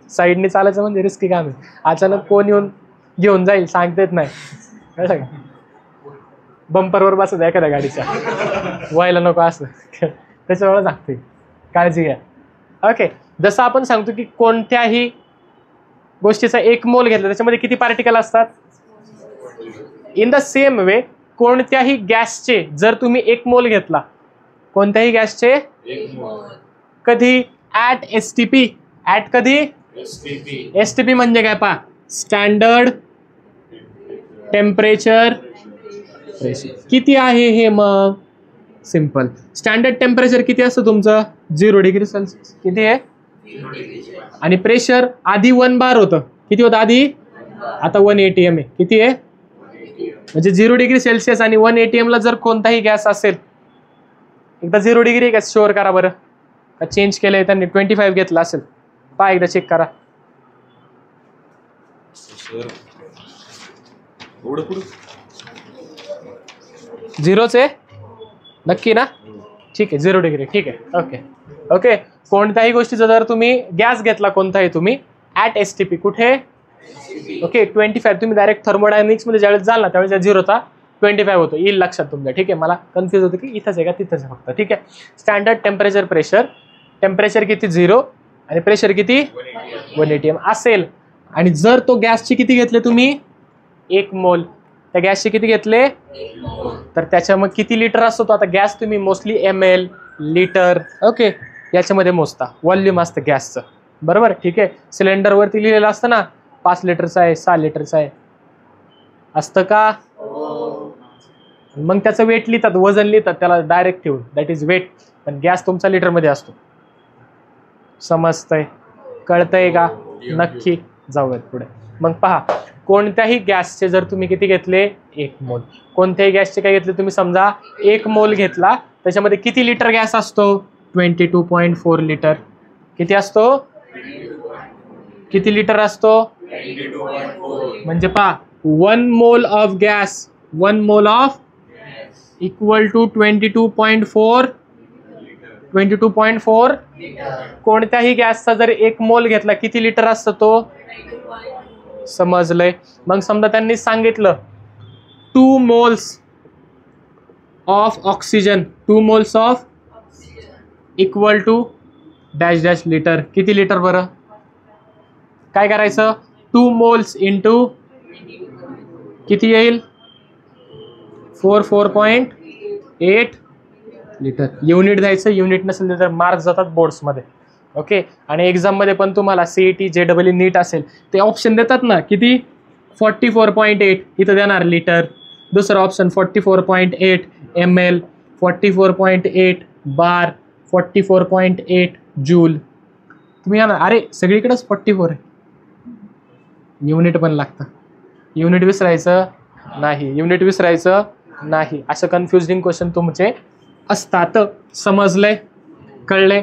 साईडने चालायचं म्हणजे रिस्की काम आहे. अचानक कोण येऊन घेऊन जाईल सांगता येत नाही. कळलं का? बंपरवर बसत एखाद्या गाडीच्या, व्हायला नको असं, त्याच्यामुळे सांगते, काळजी घ्या. ओके, जसं आपण सांगतो की कोणत्याही गोष्टीचा 1 मोल घेतला त्याच्यामध्ये किती पार्टिकल असतात? इन द सेम वे कोणत्याही गॅसचे जर तुम्ही 1 मोल घेतला, कोणत्याही गॅसचे कधी ॲट STP. ॲट कधी? STP म्हणजे काय? पहा, स्टँडर्ड टेम्परेचर प्रेशर. किती आहे हे? मग सिंपल, स्टँडर्ड टेम्परेचर किती असतं तुमचं? 0 डिग्री सेल्सिअस. किती आहे? आणि प्रेशर आधी 1 बार होतं. किती होतं आधी? आता 1 ATM आहे. किती आहे? म्हणजे 0 डिग्री सेल्सिअस आणि 1 ATM ला जर कोणताही गॅस असेल, एकदा 0 डिग्री गॅस शोअर करा बरं. का चेंज केलंय त्यांनी? 25 घेतला असेल, पहा एकदा चेक करा. झिरोच आहे नक्की ना? ठीक आहे, 0 डिग्री. ठीक आहे. ओके ओके, कोणत्याही गोष्टीचा जर तुम्ही गॅस घेतला, कोणताही तुम्ही, ॲट STP कुठे? ओके, 25. तुम्ही डायरेक्ट थर्मोडायनिक्स मध्ये ज्यावेळेस जाल ना, त्यावेळेस 0चा 25 होतो. येईल लक्षात तुमच्या. ठीक आहे, मला कन्फ्युज होतं की इथंच आहे का तिथंच आहे फक्त. ठीक आहे, स्टँडर्ड टेम्परेचर प्रेशर, टेम्परेचर किती? 0 आणि प्रेशर किती? 1 ATM असेल. आणि जर तो गॅसचे किती घेतले तुम्ही? 1 मोल. त्या गॅसचे किती घेतले? तर त्याच्या मग किती लिटर असतो तो? आता गॅस तुम्ही मोस्टली ml, लिटर, ओके, याच्यामध्ये मोजता. व्हॉल्यूम असतं गॅसचं. बरोबर, ठीक आहे. सिलेंडरवरती लिहिलेलं असतं ना, 5 लिटरचा आहे, 6 लिटरचा आहे, असतं का? मग त्याचं वेट लिहितात, वजन लिहितात त्याला डायरेक्ट ठेवून, दॅट इज वेट. पण गॅस तुमचा लिटरमध्ये असतो. समजतंय? कळतंय का? नक्की. जाऊयात पुढे. मग पहा, कोणत्याही गॅसचे जर तुम्ही किती घेतले 1 मोल, कोणत्याही गॅसचे काय घेतले तुम्ही, समजा 1 मोल घेतला, त्याच्यामध्ये किती लिटर गॅस असतो, 22.4 लिटर. किती असतो, किती लिटर असतो, 22.4. म्हणजे पहा 1 mole of gas, 1 mole of equal to 22.4 कोणत्याही गॅसचा जर 1 मोल घेतला किती लिटर असतो तो, समजलंय. मग समजा त्यांनी सांगितलं 2 moles of oxygen, 2 moles of equal to dash dash litre. किती लिटर बरं, काय करायचं, 2 मोल्स इंटू किती येईल, 4.8 लिटर. युनिट द्यायचं, युनिट नसेल तर मार्क्स जातात बोर्ड्समध्ये. ओके. आणि एक्झाममध्ये पण तुम्हाला CET JEE नीट असेल ते ऑप्शन देतात ना, किती 44.8 इथं देणार लिटर, दुसरा ऑप्शन 44.8 ml, 44.8 बार, 44.8 जूल. तुम्ही ना अरे सगळीकडेच 44 आहे, युनिट पण लागतं, युनिट विसरायचं नाही, युनिट विसरायचं नाही. असं कन्फ्युजिंग क्वेश्चन तुमचे असतात. समजलंय, कळले.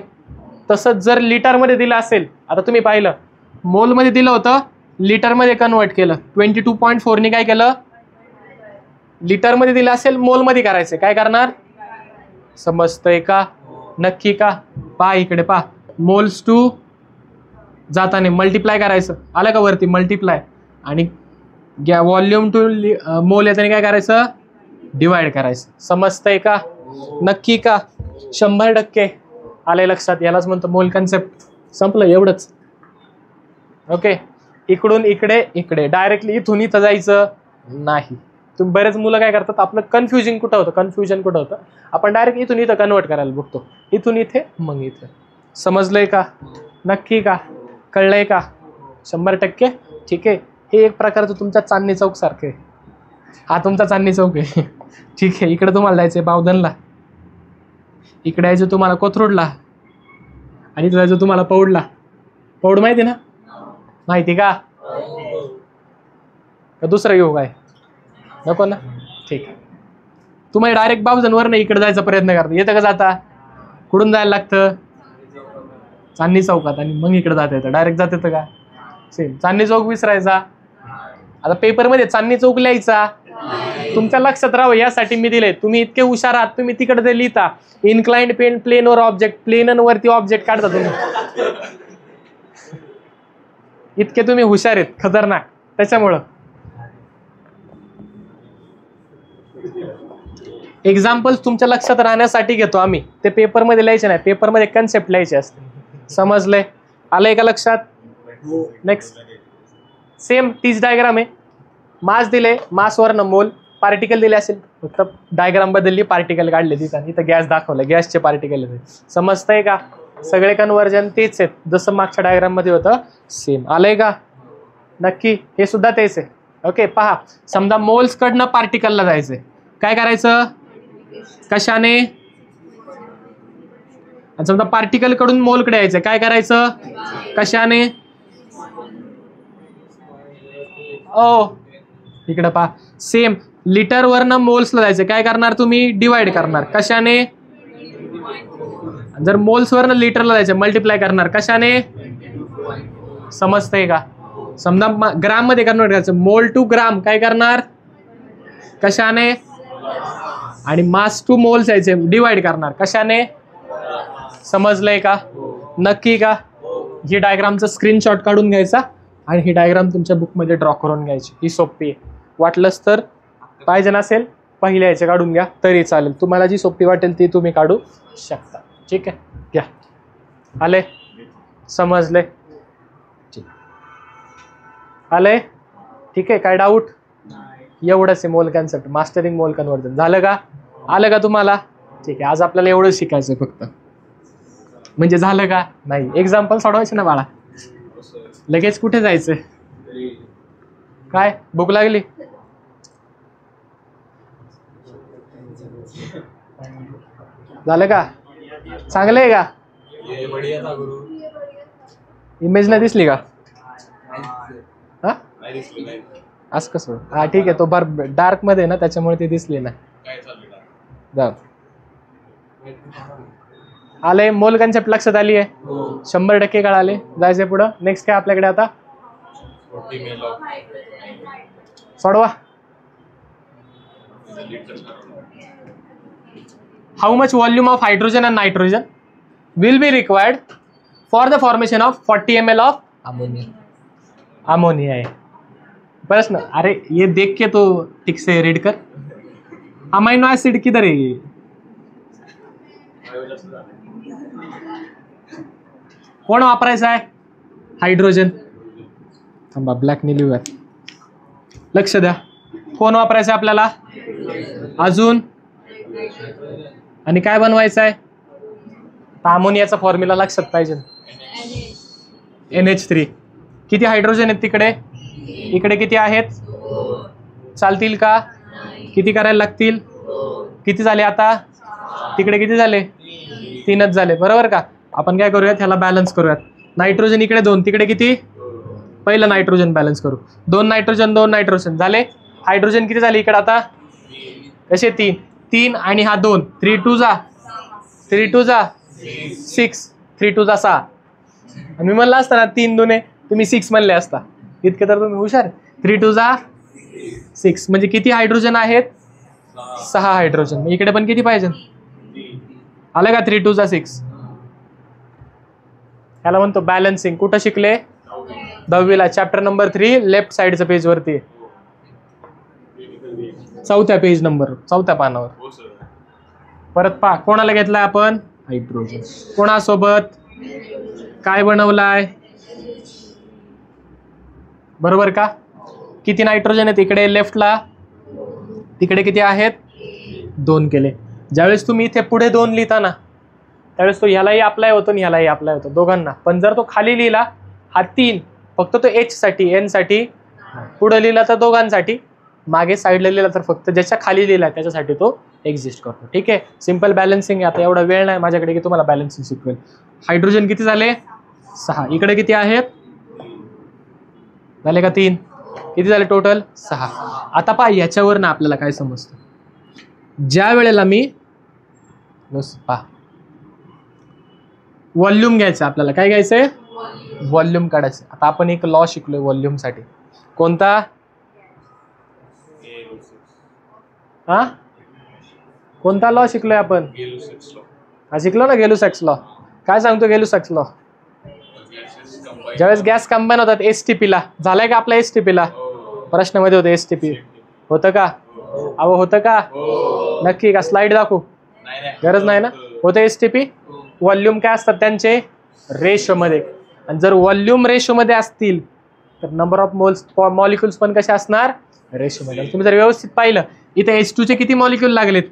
तसंच जर लिटरमध्ये दिलं असेल, आता तुम्ही पाहिलं मोलमध्ये दिलं होतं, लिटरमध्ये कन्वर्ट केलं, 22.4 काय केलं, लिटरमध्ये दिलं असेल मोलमध्ये करायचं, काय करणार, समजतंय का, नक्की का. पहा इकडे पहा, मोल्स टू जाताने मल्टिप्लाय करायचं, आलं का वरती मल्टिप्लाय, आणि व्हॉल्यूम टू मोल येताना काय करायचं, डिवाइड करायचं. समजतंय का, नक्की का, 100% आले लक्षात. यालाच म्हणतो मोल कन्सेप्ट. संपलं एवढंच. ओके. इकडून इकडे, इकडे डायरेक्टली इथून इथं जायचं नाही. तुम्ही बरेच मुलं काय करतात, आपलं कन्फ्युजन कुठं होतं, आपण डायरेक्ट इथून इथं कन्वर्ट करायला बघतो, इथून इथे मग इथे. समजलंय का, नक्की का, कळलंय का, 100%. ठीक आहे. हे एक प्रकारचं तुमच्या चांदणी चौक सारखं आहे, हा तुमचा चांदणी चौक आहे. ठीक आहे. इकडे तुम्हाला जायचंय बावधनला, इकडे यायचं तुम्हाला कोथरूडला, आणि इथं जायचं तुम्हाला पौडला. पौड माहिती ना, माहिती का दुसरं घेऊ काय, नको ना. ठीक आहे. तुम्हाला डायरेक्ट बावधनवर नाही इकडे जायचा प्रयत्न करता, येतं का जाता, कुठून जायला लागतं, चांदणी चौकात, आणि मग इकडे जाता येतं, डायरेक्ट जात येतं का, सेम. चांदणी चौक विसरायचा, आता पेपरमध्ये चांदणी चौक लिहायचा, तुमच्या लक्षात राहावं यासाठी मी दिले. तुम्ही इतके हुशार आहात, तुम्ही तिकडे ते लिहिता, इन्क्लाइंड पेन प्लेनवर ऑब्जेक्ट, प्लेनवरती ऑब्जेक्ट काढता तुम्ही, इतके तुम्ही हुशार आहेत, खतरनाक. त्याच्यामुळं एक्झाम्पल्स तुमच्या लक्षात राहण्यासाठी घेतो आम्ही, ते पेपरमध्ये लिहायचे नाही, पेपरमध्ये कन्सेप्ट लिहायचे असते. समजलंय, आलंय का लक्षात. नेक्स्ट सेम तीच डायग्राम आहे, मास दिले, मासवरनं मोल, पार्टिकल दिले असेल, फक्त डायग्राम बदलली, पार्टिकल काढले तिथं, इथं गॅस दाखवलं, गॅसचे पार्टिकल. समजतंय का, सगळे कन्वर्जन तेच आहेत, जसं मागच्या डायग्राम मध्ये होतं सेम. आलंय का, नक्की. हे सुद्धा तेच आहे. ओके. पहा, समजा मोल्स कडनं पार्टिकलला जायचंय, काय करायचं, कशाने, आणि समजा पार्टिकल कडून मोलकडे यायचं, काय करायचं, कशाने, ओ इकडे पहा सेम. लिटर वरनं मोल्सला जायचं, काय करणार तुम्ही, डिवाइड करणार, कशाने, जर मोल्स वरनं लिटरला जायचं मल्टिप्लाय करणार, कशाने, समजतंय का. समजा ग्राम मध्ये कन्वर्ट करायचं, मोल टू ग्राम, काय करणार, कशाने, आणि मास टू मोल्स यायचे, डिवाइड करणार, कशाने. समजलंय का, नक्की का. ही डायग्रामचा स्क्रीनशॉट काढून घ्यायचा, आणि ही डायग्राम तुमच्या बुकमध्ये ड्रॉ करून घ्यायची. ही सोपी आहे, वाटलंच तर पाहिजे नसेल पहिल्या याचे काढून घ्या तरी चालेल, तुम्हाला जी सोपी वाटेल ती तुम्ही काढू शकता. ठीक आहे, घ्या. आले, समजले, आले. ठीक आहे. काय डाऊट, एवढंच आहे मोल कन्सेप्ट, मास्टरिंग मोल कन्वर्जन. झालं का, आलं का तुम्हाला. ठीक आहे. आज आपल्याला एवढं शिकायचं फक्त, म्हणजे झालं का नाही. एक्झाम्पल सोडवायचे ना बाळा, लगेच कुठे जायचं, काय भूक लागली, झालं का, चांगलं आहे का, इमेज नाही दिसली का, हा असं कसं? हा ठीक आहे, तो बार डार्क मध्ये ना त्याच्यामुळे ते दिसले ना. जाऊ आले, मोल कन्सेप्ट लक्षात आली आहे, 100% कळाले. जायचंय पुढं. नेक्स्ट काय आपल्याकडे आता? सोडवा. How much volume of hydrogen and nitrogen will be required for the formation of 40 ml of ammonia? Ammonia है प्रश्न. अरे ये देख के तो ठीक से रीड कर. अमाइनो एसिड किधर है ये? कोण वापरायचा आहे? हायड्रोजन. थांबा, ब्लॅक ने लिहूया. लक्ष द्या, कोण वापरायचं आहे आपल्याला? अजून. आणि काय बनवायचं आहे? अमोनियाचा फॉर्म्युला लक्षात पाहिजे. NH3. किती हायड्रोजन आहेत तिकडे? इकडे किती आहेत? चालतील का? किती करायला लागतील? किती झाले आता? तिकडे किती झाले? 3च झाले, बरोबर का? आपण काय करूयात, ह्याला बॅलन्स करूयात. नायट्रोजन इकडे 2, तिकडे किती? पहिलं नायट्रोजन बॅलन्स करू. 2 नायट्रोजन 2 नायट्रोजन झाले. हायड्रोजन किती झाले इकडे आता? कसे? 3 आणि हा 2. 3 2 जा 3 2 जा 6, 3 2 जा 6. मी म्हणलं असतं ना 3 2 तुम्ही 6 म्हणले असता. इतके तर तुम्ही हुशार. 3 2 जा 6 म्हणजे किती हायड्रोजन आहेत? 6 हायड्रोजन. इकडे पण किती पाहिजे? आलं का? 3 2 जा 6. ह्याला म्हणतो बॅलन्सिंग. कुठं शिकले? 10वीला, चॅप्टर नंबर 3, लेफ्ट साइडच्या पेज वरती, 4थ्या पेज नंबर, 4थ्या पानावर. परत पहा, कोणाला घेतलाय आपण? हायड्रोजन. कोणासोबत? काय बनवलाय? बरोबर का? किती नायट्रोजन आहेत इकडे लेफ्टला? तिकडे किती आहेत? 2 केले. ज्यावेळेस तुम्ही इथे पुढे 2 लिहिता ना, त्यावेळेस तो ह्यालाही अप्लाय होतो आणि ह्यालाही अप्लाय होतो, दोघांना. पण जर तो खाली लिहिला हा 3, फक्त तो H साठी, N साठी. पुढे लिहिला तर दोघांसाठी, मागे साईडला लिहिला तर फक्त ज्याच्या खाली लिहिला त्याच्यासाठी तो एक्झिस्ट करतो. ठीक आहे, सिंपल बॅलन्सिंग आहे. आता एवढा वेळ नाही माझ्याकडे की तुम्हाला बॅलन्सिंग शिकवेल. हायड्रोजन किती झाले? 6. इकडे किती आहेत? झाले का? 3. किती झाले टोटल? 6. आता पहा, याच्यावर ना आपल्याला काय समजतं, ज्या वेळेला मी पहा व्हॉल्यूम घ्यायचं, आपल्याला काय घ्यायचंय? व्हॉल्यूम काढायचं. आता आपण एक लॉ शिकलोय व्हॉल्यूम साठी. कोणता? हा, कोणता लॉ शिकलोय आपण? हा शिकलो ना, गेलुसॅक्स लॉ. काय सांगतो गेलुसॅक्स लॉ? ज्यावेळेस गॅस कंबाईन होतात STP ला, झालाय का आपला STP ला? प्रश्नामध्ये होतं STP. होतं का? अहो होतं का? नक्की का? स्लाइड दाखवू? गरज नाही ना? होतं STP. व्हॉल्यूम काय असतात त्यांचे? रेशो मध्ये. आणि जर व्हॉल्यूम रेशो मध्ये असतील तर नंबर ऑफ मोल्स मॉलिक्युल्स पण कसे असणार? रेशो मध्ये. तुम्ही जर व्यवस्थित पाहिलं, इथे H2 चे किती मॉलिक्युल लागलेत?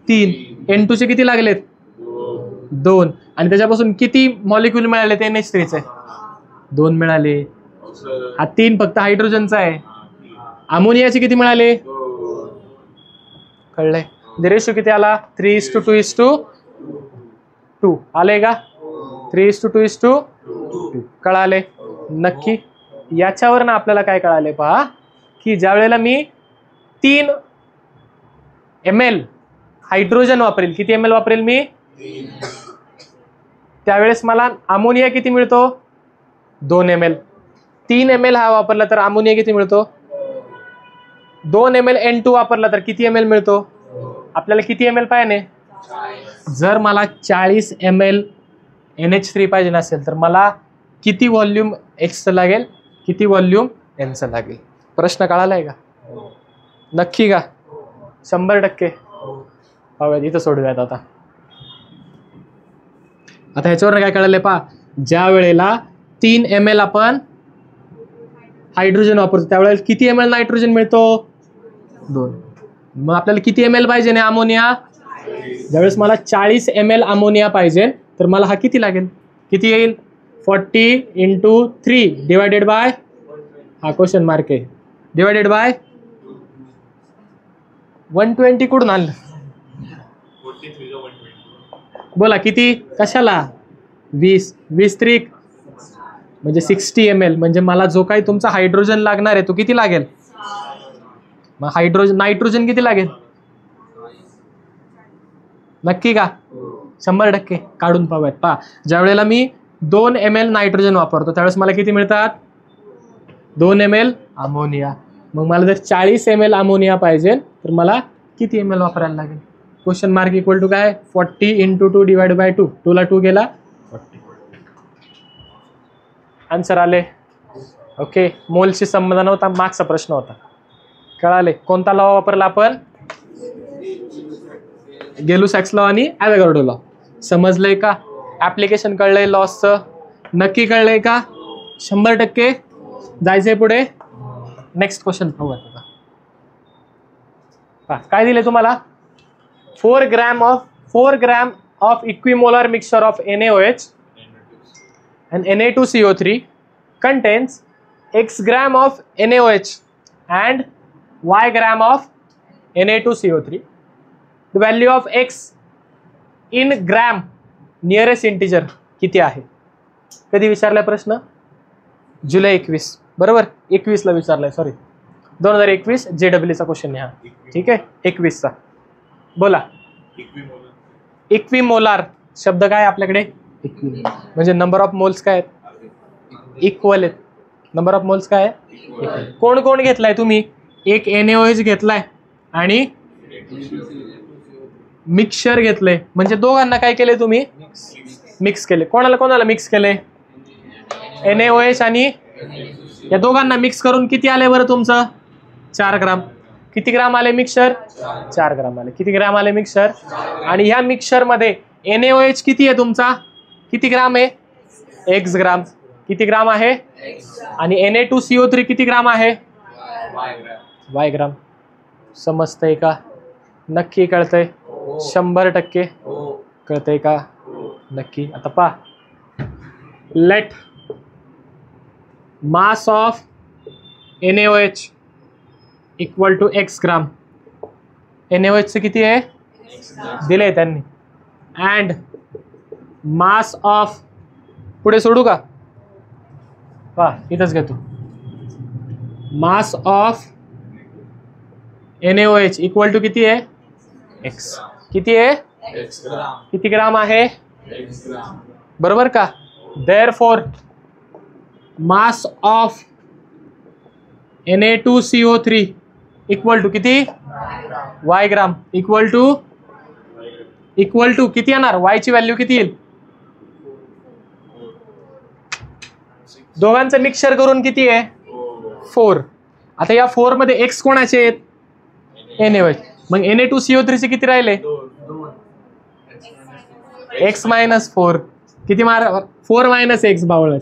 3. N2 चे किती लागलेत? 2. आणि त्याच्यापासून किती मॉलिक्युल मिळाले? NH3 चे 2 मिळाले. हा 3 फक्त हायड्रोजनचा आहे. अमोनियाचे किती मिळाले? कळलंय? रेशो किती आला? 3:2:2 आले का? 3:2:2 कळाले? नक्की. याच्यावर ना आपल्याला काय कळाले पहा, की ज्या वेळेला मी 3 ml हायड्रोजन वापरेल, किती ml वापरेल मी? त्यावेळेस मला अमोनिया किती मिळतो? 2 ml. 3 ml हा वापरला तर अमोनिया किती मिळतो? 2 ml N2 वापरला तर किती ml मिळतो? आपल्याला किती ml पाहिजे? जर मला 40 ml NH3 पाहिजे नसेल तर मला किती व्हॉल्यूम X लागेल, किती व्हॉल्यूम N लागेल? प्रश्न कळालाय का? नक्की का? 100%. पाहूयात, इथं सोडूयात आता. आता ह्याच्यावर काय कळालंय पहा, ज्या वेळेला 3 ml आपण हायड्रोजन वापरतो त्यावेळेला किती ml नायट्रोजन मिळतो? 2. मग आपल्याला किती ml पाहिजे ना अमोनिया? ज्यावेळेस मला 40 ml अमोनिया पाहिजे तर मला हा किती लागेल? किती येईल? 40 × 3 डिवायडेड बाय, हा क्वेश्चन मार्क आहे, डिवायडेड बाय 120. कुठून आणलं? बोला किती? कशाला? 20. 20 त्रिक म्हणजे 60 ml. म्हणजे मला जो काही तुमचा हायड्रोजन लागणार आहे तो किती लागेल? मग नायट्रोजन किती लागेल? नक्की का? 100% काढून पाहूयात. पहा, ज्या वेळेला मी 2 ml नायट्रोजन वापरतो त्यावेळेस मला किती मिळतात? 2 ml अमोनिया. मग मला जर 40 ml अमोनिया पाहिजे तर मला किती ml वापरायला लागेल? क्वेश्चन मार्क इक्वल टू काय? 40 × 2 डिवाइड बाय 2. 2 ला 2 गेला 40. आन्सर आले. ओके, मोलशी संबंध नव्हता, मागचा प्रश्न होता. कळाले? कोणता लॉ वापरला आपण? गेलुसॅक्स लॉ आणि ॲव्होगाड्रो लॉ. समजलंय का? ऍप्लिकेशन कळलंय लॉसचं? नक्की कळलंय का? 100%. जायचंय पुढे. नेक्स्ट क्वेश्चन पाहूया आता. काय दिले तुम्हाला? 4 gram of equimolar mixture of NaOH and Na2CO3 contains X gram of NaOH and Y gram of Na2CO3. The value of X in gram nearest integer किती आहे? कधी विचारलाय प्रश्न? जुलै 21. बरोबर, 21 ला विचारलाय. सॉरी, 2021 JEE चा क्वेश्चन आहे हा. ठीक आहे, 21 चा. बोला. इक्विमोलार शब्द काय आपल्याकडे? म्हणजे नंबर ऑफ मोल्स काय आहेत? इक्वल आहेत. नंबर ऑफ मोल्स काय आहे? कोण कोण घेतलाय तुम्ही? एक NaOH घेतलाय आणि मिक्सचर घेतलंय. म्हणजे दोघांना काय केले तुम्ही? मिक्स केले. कोणाला कोणाला मिक्स केले? NaOH आणि या दोघांना मिक्स करून किती आले बरं तुमचं? 4 ग्राम. किती ग्राम आले मिक्सचर? 4 ग्राम आले. किती ग्राम आले मिक्सचर? आणि ह्या मिक्सचर मध्ये NaOH किती आहे तुमचा? किती ग्राम आहे? X ग्राम. किती ग्राम आहे? आणि Na2CO3 किती ग्राम आहे? Y ग्राम. समजतंय का? नक्की कळतंय? 100% कळतंय का? नक्की. आता पहा, let mass of NaOH equal to X gram. NaOH चे किती आहे? दिले त्यांनी. अँड मास ऑफ, पुढे सोडू का? पहा, इथंच घेतो. Mass of NaOH equal to किती आहे? X. किती आहे? किती ग्राम आहे? बरोबर का? Therefore mass of Na2CO3 equal to किती? Y gram. इक्वल टू किती येणार? Y ची व्हॅल्यू किती येईल? दोघांचं मिक्सचर करून किती आहे? 4. आता या 4 मध्ये X कोणाचे आहेत? NaOH. मग Na2CO3 चे किती राहिले? X - 4. किती 4 - X बावळ.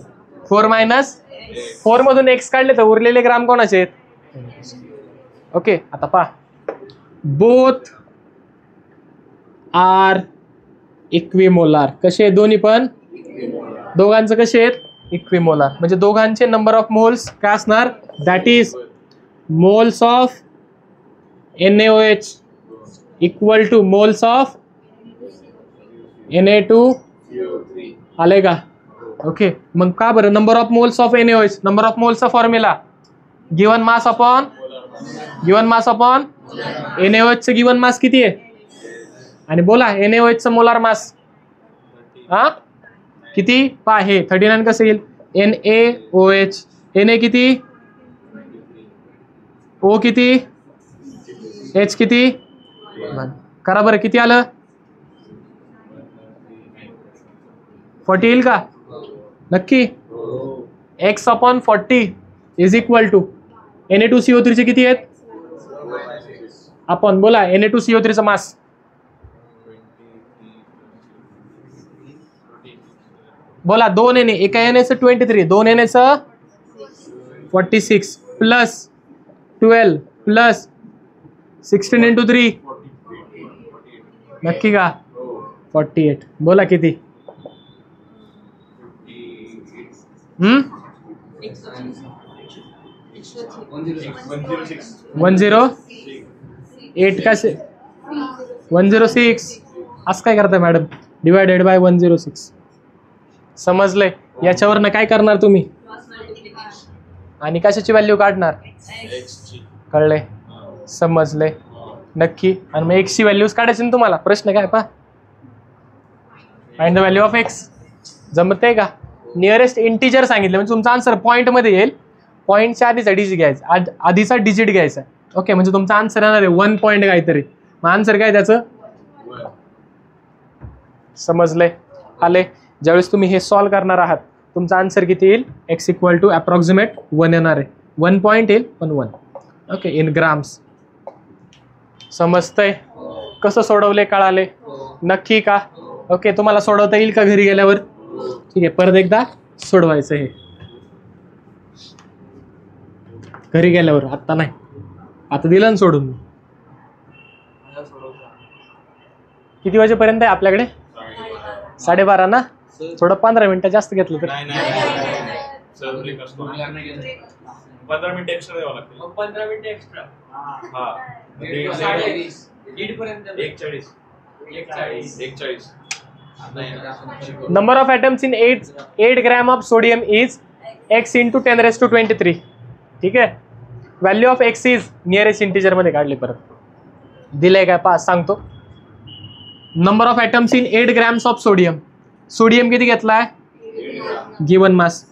4 - 4 मधून X काढले तर उरलेले ग्राम कोणाचे आहेत? ओके, आता पहा, बोथ आर इक्विमोलार. कसे आहेत दोन्ही पण? दोघांचं कसे आहेत? इक्विमोलार. म्हणजे दोघांचे नंबर ऑफ मोल्स काय असणार? That is moles of NaOH equal to moles of Na2. आले का? ओके. मग का बरं? Number of moles of NaOH, number of मोल्सचा formula given mass upon NaOH चं गिवन मास किती आहे? आणि बोला NaOH चं मोलार मास हा किती? पहा, हे 39 कसं येईल? NaOH. Na किती? O किती? H किती? करा बरं, किती आलं? 40 येईल का? नक्की. X/40 is equal to Na2CO3 चे किती आहेत? आपण बोला Na2CO3 चा मास. बोला 2 Na. एका Na चं 23, 2 Na चं 46 प्लस 12 प्लस 16 × 3. नक्की का? 48. बोला किती? 108 का? 106. असं काय करताय मॅडम? Divided by 106. समजलंय? याच्यावरनं काय करणार तुम्ही? आणि कशाची व्हॅल्यू काढणार? कळलंय? समजलंय नक्की. आणि मग एक्सची व्हॅल्यूज काढायची ना तुम्हाला. प्रश्न काय पहा, find the value of x. जमतंय का? नियरेस्ट इंटिजर सांगितलं म्हणजे तुमचा आन्सर पॉईंटमध्ये येईल. पॉईंटच्या आधीचा डिजिट घ्यायचा, आधीचा डिजिट घ्यायचा. ओके, म्हणजे तुमचा आन्सर येणार आहे 1 पॉईंट काहीतरी. मग आन्सर काय त्याचं? समजलंय? आले. ज्यावेळेस तुम्ही हे सॉल्व करणार आहात तुमचा आन्सर किती येईल? एक्स इक्वल टू अप्रॉक्सिमेट 1 येणार आहे. 1 पॉईंट येईल पण 1. Okay, in grams. समजतंय? कसं सोडवले कळाले नक्की का? ओके, तुम्हाला सोडवता येईल का घरी गेल्यावर? ठीक आहे, परत एकदा सोडवायचं हे घरी गेल्यावर. आत्ता नाही, आता दिलं ना सोडून. किती वाजेपर्यंत आहे आपल्याकडे? 12:30 ना. थोडं 15 मिनिटं जास्त घेतलं तर 15 मिनिट एक्स्ट्रा द्यावं लागतील. 15 मिनिट एक्स्ट्रा. हा, 1:40. Number of atoms in 8 gram of sodium is x into 10⁻23. ठीक आहे. Value of x is nearest integer मध्ये काढली. परत दिलंय काय पहा सांगतो. Number of atoms in 8 grams of sodium. Sodium किती घेतलाय? Given mass.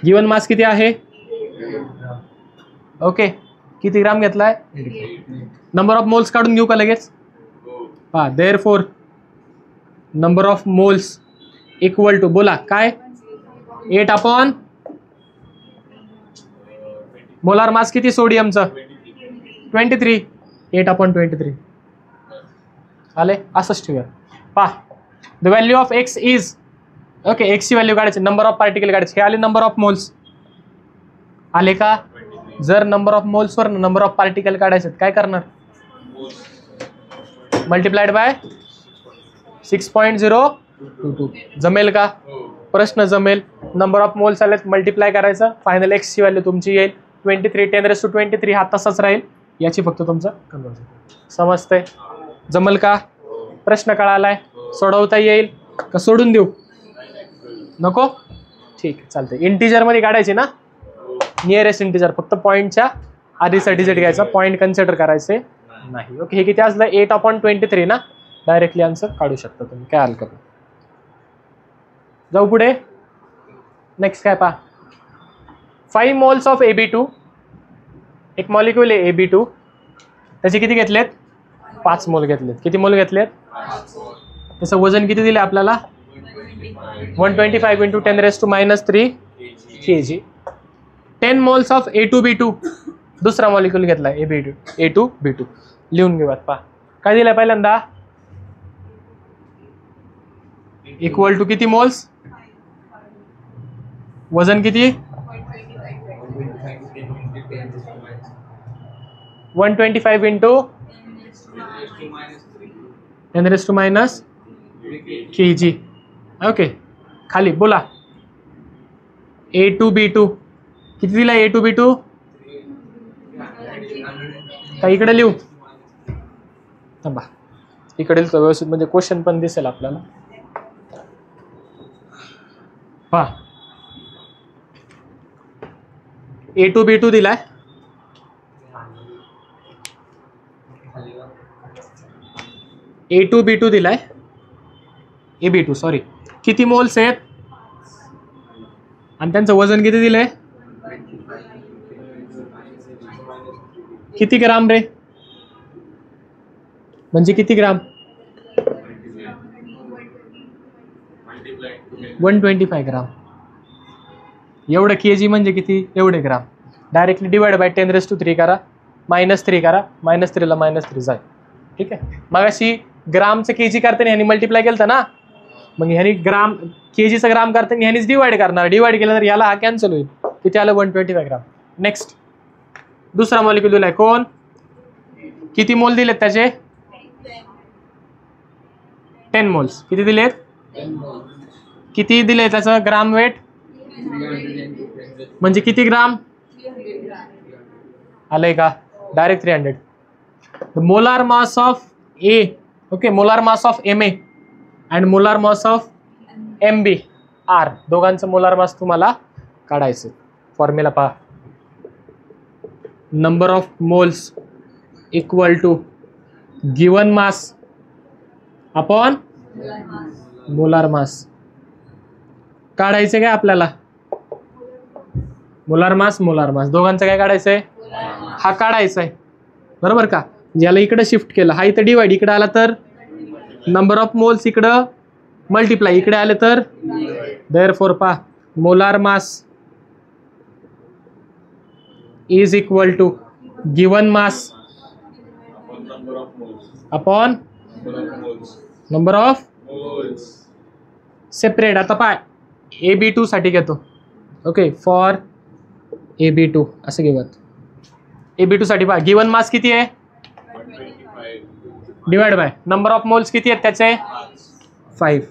गिवन मास किती आहे? ओके, किती ग्राम घेतलाय? नंबर ऑफ मोल्स काढून घेऊ का लगेच? पहा, therefore number of moles equal to, बोला काय? 8 अपॉन मोलार मास किती सोडियमचं? 23. 8 अपॉन 23 आले. असंच ठेवूया. पहा, the value of x is, okay, एक्सची व्हॅल्यू काढायची, नंबर ऑफ पार्टिकल काढायचे. हे आले नंबर ऑफ मोल्स. आले का? जर नंबर ऑफ मोल्सवर नंबर ऑफ पार्टिकल काढायचे काय करणार? Multiplied by 6.022. जमेल का? प्रश्न जमेल. नंबर ऑफ मोल्स आलेत, मल्टिप्लाय करायचं. फायनल एक्सची व्हॅल्यू तुमची येईल 23. 10⁻23 हा तसाच राहील. याची फक्त तुमचं कन्वर्जन. समजतंय? जमल का? प्रश्न कळालाय? सोडवता येईल का? सोडून देऊ? नको? ठीक आहे, चालतंय. इंटिजर मध्ये काढायची ना, नियरेस्ट इंटिजर. फक्त पॉईंटच्या आधीचा डिजिट घ्यायचा, पॉईंट कन्सिडर करायचे नाही. ओके, हे किती असलं? 8 अपॉन 23 ना. डायरेक्टली आन्सर काढू शकता तुम्ही, काय हलकं. जाऊ पुढे. नेक्स्ट काय पहा, 5 मोल्स ऑफ AB2. एक मॉलिक्यूल आहे AB2, त्याचे किती घेतलेत? 5 मोल घेतलेत. किती मोल घेतलेत? त्याचं वजन किती दिलं आपल्याला? 125 × 10⁻³ kg. 10 moles of A2B2. दुसरा मॉलिक्यूल घेतला A2B2. लिहून घेऊयात. पहा काय दिलंय पहिल्यांदा? इक्वल टू किती मोल्स? वजन किती? 125 × 10⁻³ kg. ओके, खाली बोला. A2B2 किती दिला? A2B2 का इकडे लिहू? थांबा, इकडे लिहितो व्यवस्थित म्हणजे क्वेश्चन पण दिसेल आपल्याला. पहा, A2B2 दिलाय. A2B2 दिलाय. AB2 sorry. किती मोल्स आहेत आणि त्यांचं वजन किती दिलंय? किती ग्राम रे? म्हणजे किती ग्राम? 125 ग्राम. एवढं kg म्हणजे किती? एवढे ग्राम. डायरेक्टली डिवाइड बाय 10⁻³ करा, -3 करा. -3 ला -3 जाईल. ठीक आहे. मग अशी ग्रामचं kg करताना ह्यानी मल्टिप्लाय केलं ना, मग ह्यानी ग्राम kgचं ग्राम करताना ह्यानीच डिवाइड करणार. डिवाइड केलं तर याला हा कॅन्सल होईल. किती आलं? 125 ग्राम. नेक्स्ट दुसरा मॉलिक्यूल दिलाय. कोण? किती मोल दिलेत त्याचे? 10 मोल्स. किती दिलेत? किती दिले त्याचं ग्राम वेट? म्हणजे किती ग्राम आलंय का? Direct 300. Molar mass of A, okay, molar mass of MA and molar mass of MB are, दोघांचं मोलार मास तुम्हाला काढायचं. फॉर्म्युला पहा. Number of moles equal to given mass upon molar mass. काढायचे काय आपल्याला? मोलार मास दोघांचं काय काढायचंय? हा काढायचा आहे बरोबर का. ज्याला इकडे शिफ्ट केलं, हा इथं डिवाइड, इकडे आला तर नंबर ऑफ मोल्स, इकडं मल्टिप्लाय, इकडे आले तर देअरफॉर पा molar mass is equal to given mass upon number of separate. आता पाय AB2 साठी घेतो. ओके, फॉर AB2 असं घेऊयात. AB2 साठी पहा गिवन मास किती आहे? Divide by number of moles किती आहेत त्याचे? 5.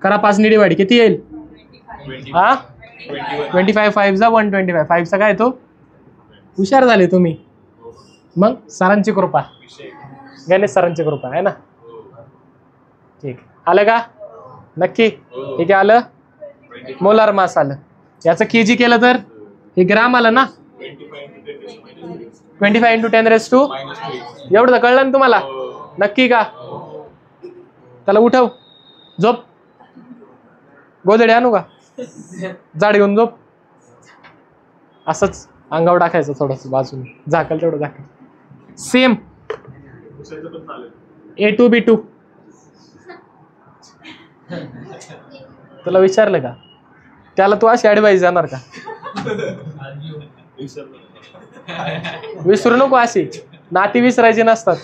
करा 5 ने डिवाइड, किती येईल? हा 25. 5 चा 125. 5 चा काय येतो? हुशार झाले तुम्ही. मग सरांची कृपा, गणेश सरांची कृपा आहे ना. ठीक, आलं का? नक्की ठीक आहे. आलं मोलार मास आलं. याचं केजी केलं तर हे ग्राम आलं ना. 25 × 10⁻². एवढं तर कळलं ना तुम्हाला? नक्की का? त्याला उठव, झोप, गोधडे आणू का? जाड घेऊन झोप. असंच अंगावर टाकायचं थोडंसं बाजूने, झाकल तेवढं झाकल. Same A2 B2. तुला विचारलं का? त्याला तू अशी ऍडवाइस जाणार का? विसरू नको, अशी नाती विसरायची नसतात.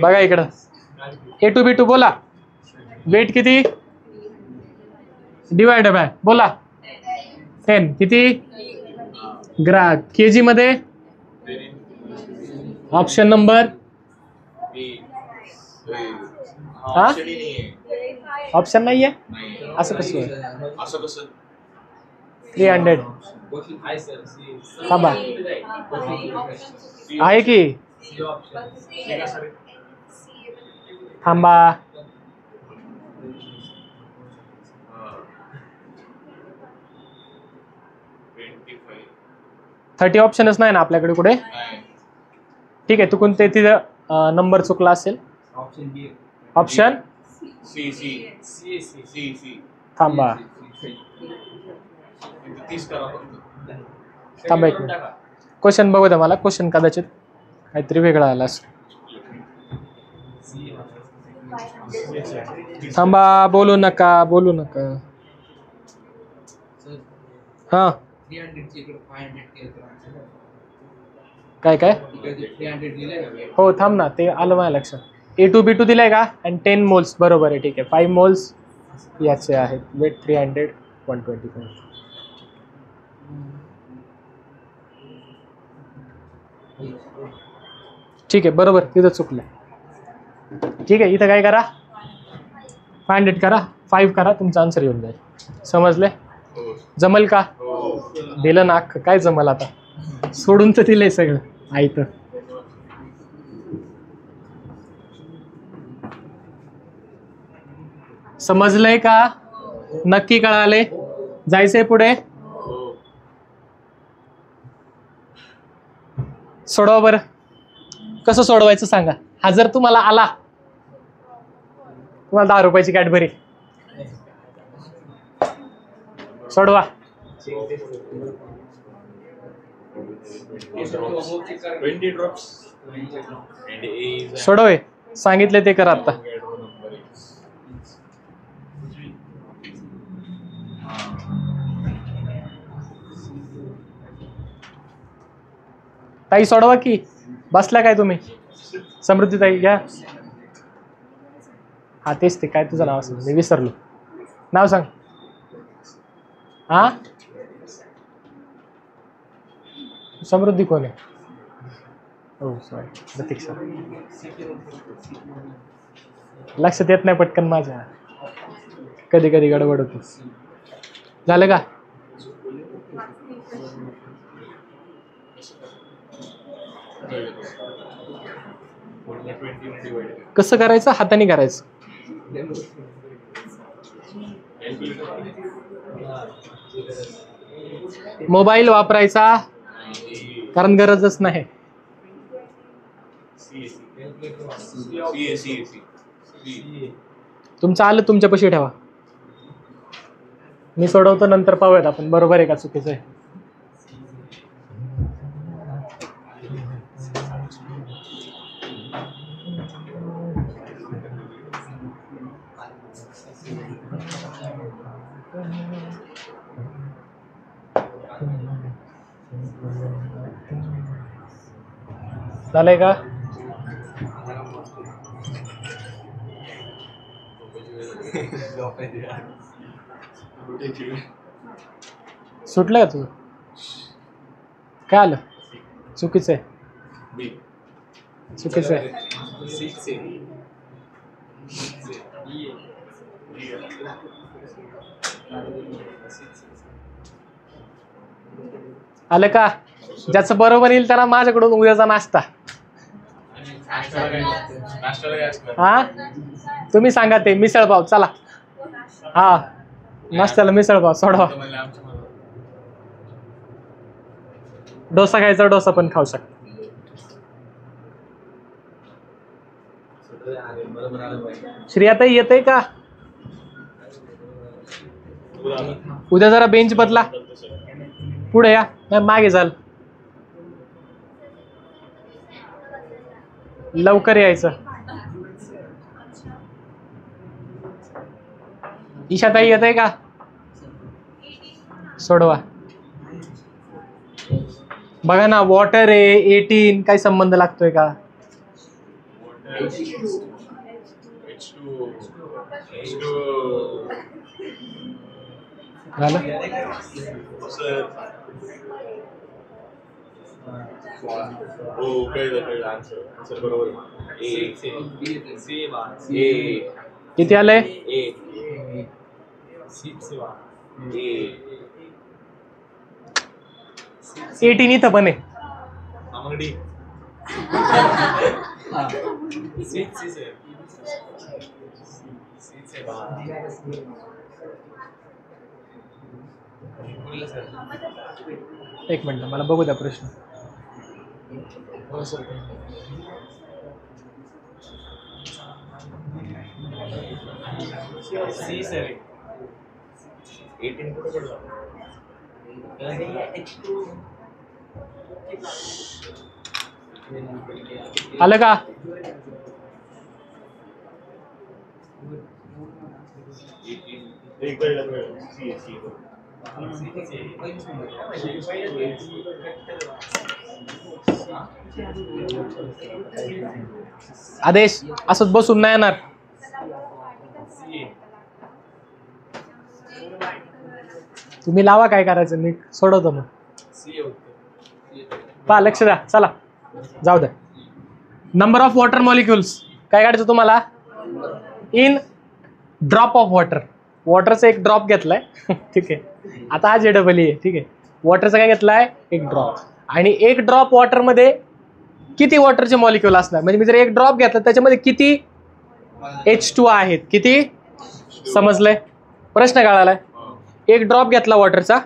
बघा इकडं A2 B2 बोला. वेट किती? डिवाइड बाय बोला 10. किती? केजी मध्ये ऑप्शन नंबर हा ऑप्शन नाहीये. असं कसं? 300 थांबा, आहे की थांबा. थर्टी ऑप्शनच नाही ना आपल्याकडे कुठे. ठीक आहे, तू कोणते तिथं नंबर चुकला असेल. ऑप्शन थांबा थांबा एक मिनिट. क्वेश्चन बघू द्या मला. क्वेश्चन कदाचित काहीतरी वेगळा आला असेल. थांबा, बोलू नका. हा काय हो थांब ना, ते आलं माझ्या लक्षात. A2 B2 दिलाय का? आणि 10 मोल्स बरोबर आहे. ठीक आहे, 5 मोल्स याचे आहेत. वेट 300 125. ठीक आहे, बरोबर, तिथं चुकलं. ठीक आहे, इथं काय करा, 500 करा, 5 करा, तुमचा आन्सर येऊन जाईल. समजले? जमल का? दिलं ना, काय जमल आता. सोडून तर दिलंय सगळं आयतं. समजलंय का? नक्की कळाले? जायचंय पुढे? सोडवा बरं. कसं सोडवायचं सांगा. हा जर तुम्हाला आला, तुम्हाला 10 रुपयाची कॅडबरी. सोडवा. सोडवे सांगितले ते करा आता. ताई सोडवा की. बसल्या काय तुम्ही? समृद्धी ताई घ्या. हा तेच ते, काय तुझं नाव असेल, मी विसरलो. नाव सांग. हा समृद्धी कोण आहे? हो सॉरी, प्रतीक्षा. लक्षात येत नाही पटकन माझ्या, कधी कधी गडबड होती. झालं का? कसं करायचं? हाताने करायचं. मोबाईल वापरायचा कारण गरजच नाही. तुमचं आलं तुमच्यापाशी ठेवा, मी सोडवतो नंतर पाहूयात आपण बरोबर आहे का चुकीचं आहे. झालंय का? सुटलं का तुझं? काय आलं? चुकीचं आहे, चुकीचं आहे. आलं का? ज्याचं बरोबर येईल त्याला माझ्याकडून उद्याचा नाश्ता. हा तुम्ही सांगा ते मिसळ पाव. चला हा नाश्त्याला मिसळ पाव सोडवा. डोसा खायचा डोसा पण खाऊ शकता. श्रेयाताई येते का? उद्या जरा बेंच बदला, पुढे या, नाही मागे जाल, लवकर यायचं. ईशाताई येते का? सोडवा. बघा ना, वॉटर आहे 18, काय संबंध लागतोय का? झालं? किती आलंय? 18 इथं पण आहे. एक मिनिट मला बघू द्या प्रश्न. आलं का? आदेश असंच बसून नाही येणार. तुम्ही लावा काय करायचं, मी सोडवतो मग. पहा लक्ष द्या. चला जाऊ द्या. नंबर ऑफ वॉटर मॉलिक्युल्स काय काढायचं तुम्हाला? In drop of water. वॉटरचा एक ड्रॉप घेतलाय ठीक आहे. आता हा JEE आहे ठीक आहे. वॉटरचा काय घेतलाय? एक ड्रॉप. आणि एक ड्रॉप वॉटर मध्ये किती वॉटरचे मॉलिक्युल असणार? म्हणजे मी जर एक ड्रॉप घेतला त्याच्यामध्ये किती H2 आहेत? किती? समजलंय? प्रश्न कळालाय? एक ड्रॉप घेतला वॉटरचा